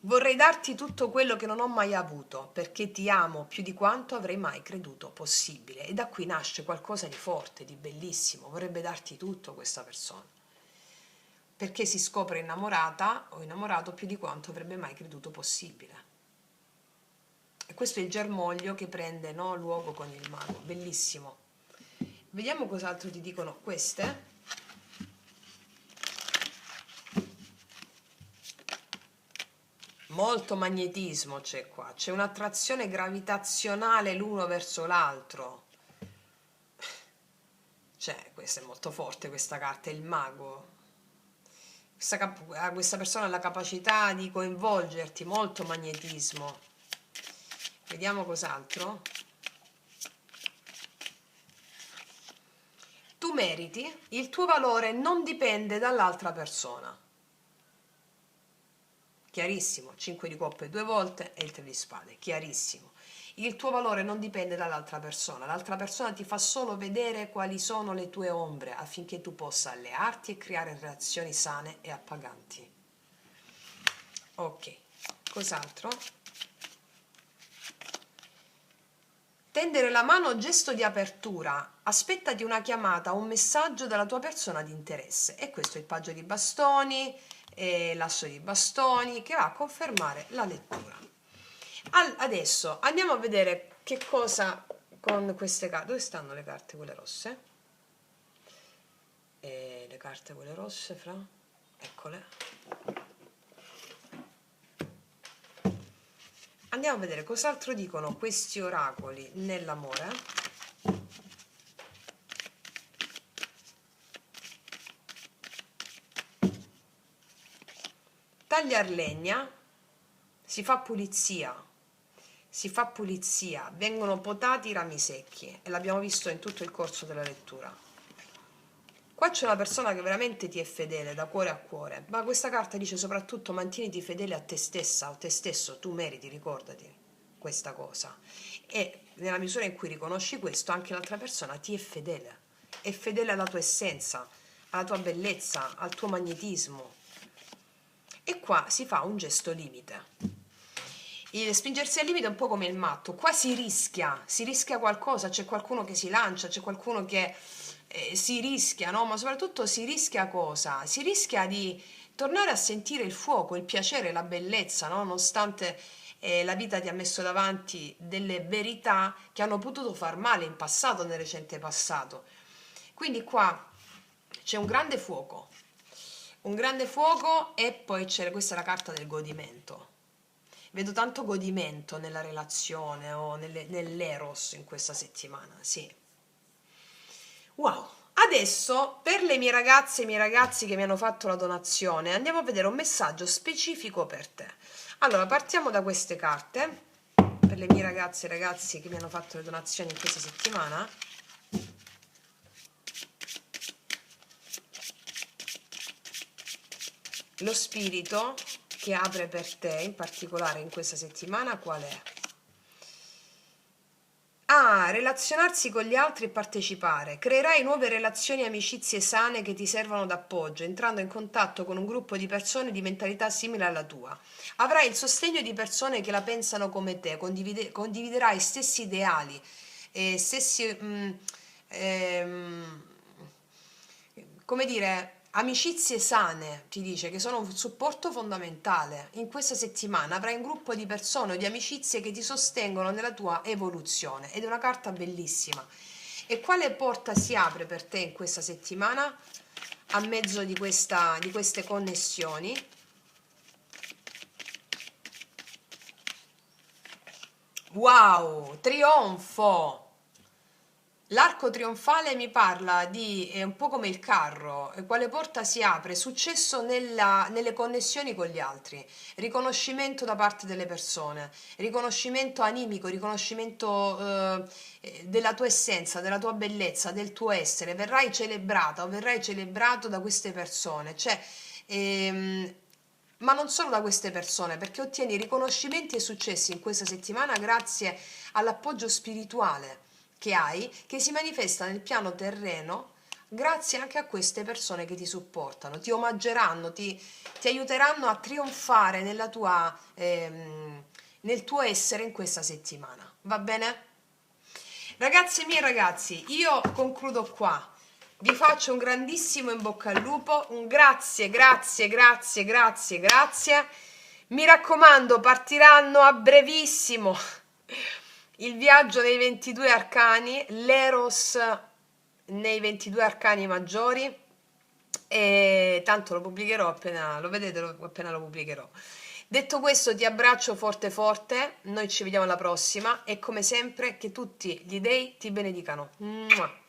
Vorrei darti tutto quello che non ho mai avuto, perché ti amo più di quanto avrei mai creduto possibile. E da qui nasce qualcosa di forte, di bellissimo. Vorrebbe darti tutto questa persona, perché si scopre innamorata o innamorato più di quanto avrebbe mai creduto possibile. E questo è il germoglio che prende, no, luogo con il mago. Bellissimo. Vediamo cos'altro ti dicono queste. Molto magnetismo c'è qua, c'è un'attrazione gravitazionale l'uno verso l'altro. Cioè, questa è molto forte questa carta, è il mago. Questa persona ha la capacità di coinvolgerti, molto magnetismo. Vediamo cos'altro. Tu meriti, il tuo valore non dipende dall'altra persona. Chiarissimo, 5 di coppe 2 volte e il 3 di spade, chiarissimo. Il tuo valore non dipende dall'altra persona, l'altra persona ti fa solo vedere quali sono le tue ombre affinché tu possa allearti e creare relazioni sane e appaganti. Ok, cos'altro? Tendere la mano, gesto di apertura, aspettati una chiamata, un messaggio dalla tua persona di interesse. E questo è il paggio di bastoni, e l'asso di bastoni, che va a confermare la lettura. Adesso andiamo a vedere che cosa con queste carte. Dove stanno le carte quelle rosse? Le carte quelle rosse, fra? Eccole. Andiamo a vedere cos'altro dicono questi oracoli nell'amore. Tagliar legna, si fa pulizia, vengono potati i rami secchi e l'abbiamo visto in tutto il corso della lettura. Qua c'è una persona che veramente ti è fedele da cuore a cuore, ma questa carta dice soprattutto mantieniti fedele a te stessa o te stesso, tu meriti, ricordati questa cosa. E nella misura in cui riconosci questo, anche l'altra persona ti è fedele alla tua essenza, alla tua bellezza, al tuo magnetismo. E qua si fa un gesto limite. Il spingersi al limite è un po' come il matto, qua si rischia qualcosa, c'è qualcuno che si lancia, c'è qualcuno che si rischia, no? Ma soprattutto si rischia cosa? Si rischia di tornare a sentire il fuoco, il piacere, la bellezza, no? Nonostante la vita ti ha messo davanti delle verità che hanno potuto far male in passato, nel recente passato. Quindi qua c'è un grande fuoco e poi c'è questa è la carta del godimento. Vedo tanto godimento nella relazione o nell'eros in questa settimana, sì. Wow! Adesso per le mie ragazze e i miei ragazzi che mi hanno fatto la donazione andiamo a vedere un messaggio specifico per te. Allora, partiamo da queste carte per le mie ragazze e ragazzi che mi hanno fatto le donazioni in questa settimana. Lo spirito che apre per te, in particolare in questa settimana, qual è? Relazionarsi con gli altri e partecipare. Creerai nuove relazioni e amicizie sane che ti servono d'appoggio, entrando in contatto con un gruppo di persone di mentalità simile alla tua. Avrai il sostegno di persone che la pensano come te, condividerai stessi ideali, stessi, come dire, amicizie sane, ti dice, che sono un supporto fondamentale. In questa settimana avrai un gruppo di persone o di amicizie che ti sostengono nella tua evoluzione ed è una carta bellissima. E quale porta si apre per te in questa settimana a mezzo di queste connessioni? Wow, trionfo! L'arco trionfale mi parla di, è un po' come il carro, quale porta si apre, successo nelle connessioni con gli altri, riconoscimento da parte delle persone, riconoscimento animico, riconoscimento della tua essenza, della tua bellezza, del tuo essere, verrai celebrata o verrai celebrato da queste persone, cioè, ehm, ma non solo da queste persone, perché ottieni riconoscimenti e successi in questa settimana grazie all'appoggio spirituale che hai, che si manifesta nel piano terreno grazie anche a queste persone che ti supportano, ti omaggeranno, ti aiuteranno a trionfare nel tuo essere in questa settimana. Va bene? Ragazze mie e ragazzi, io concludo qua. Vi faccio un grandissimo in bocca al lupo, un grazie, grazie, grazie, grazie, grazie. Mi raccomando, partiranno a brevissimo il viaggio nei 22 arcani, l'Eros nei 22 arcani maggiori e tanto lo pubblicherò appena lo vedete, appena lo pubblicherò. Detto questo, ti abbraccio forte forte, noi ci vediamo alla prossima e come sempre che tutti gli dei ti benedicano. Mua.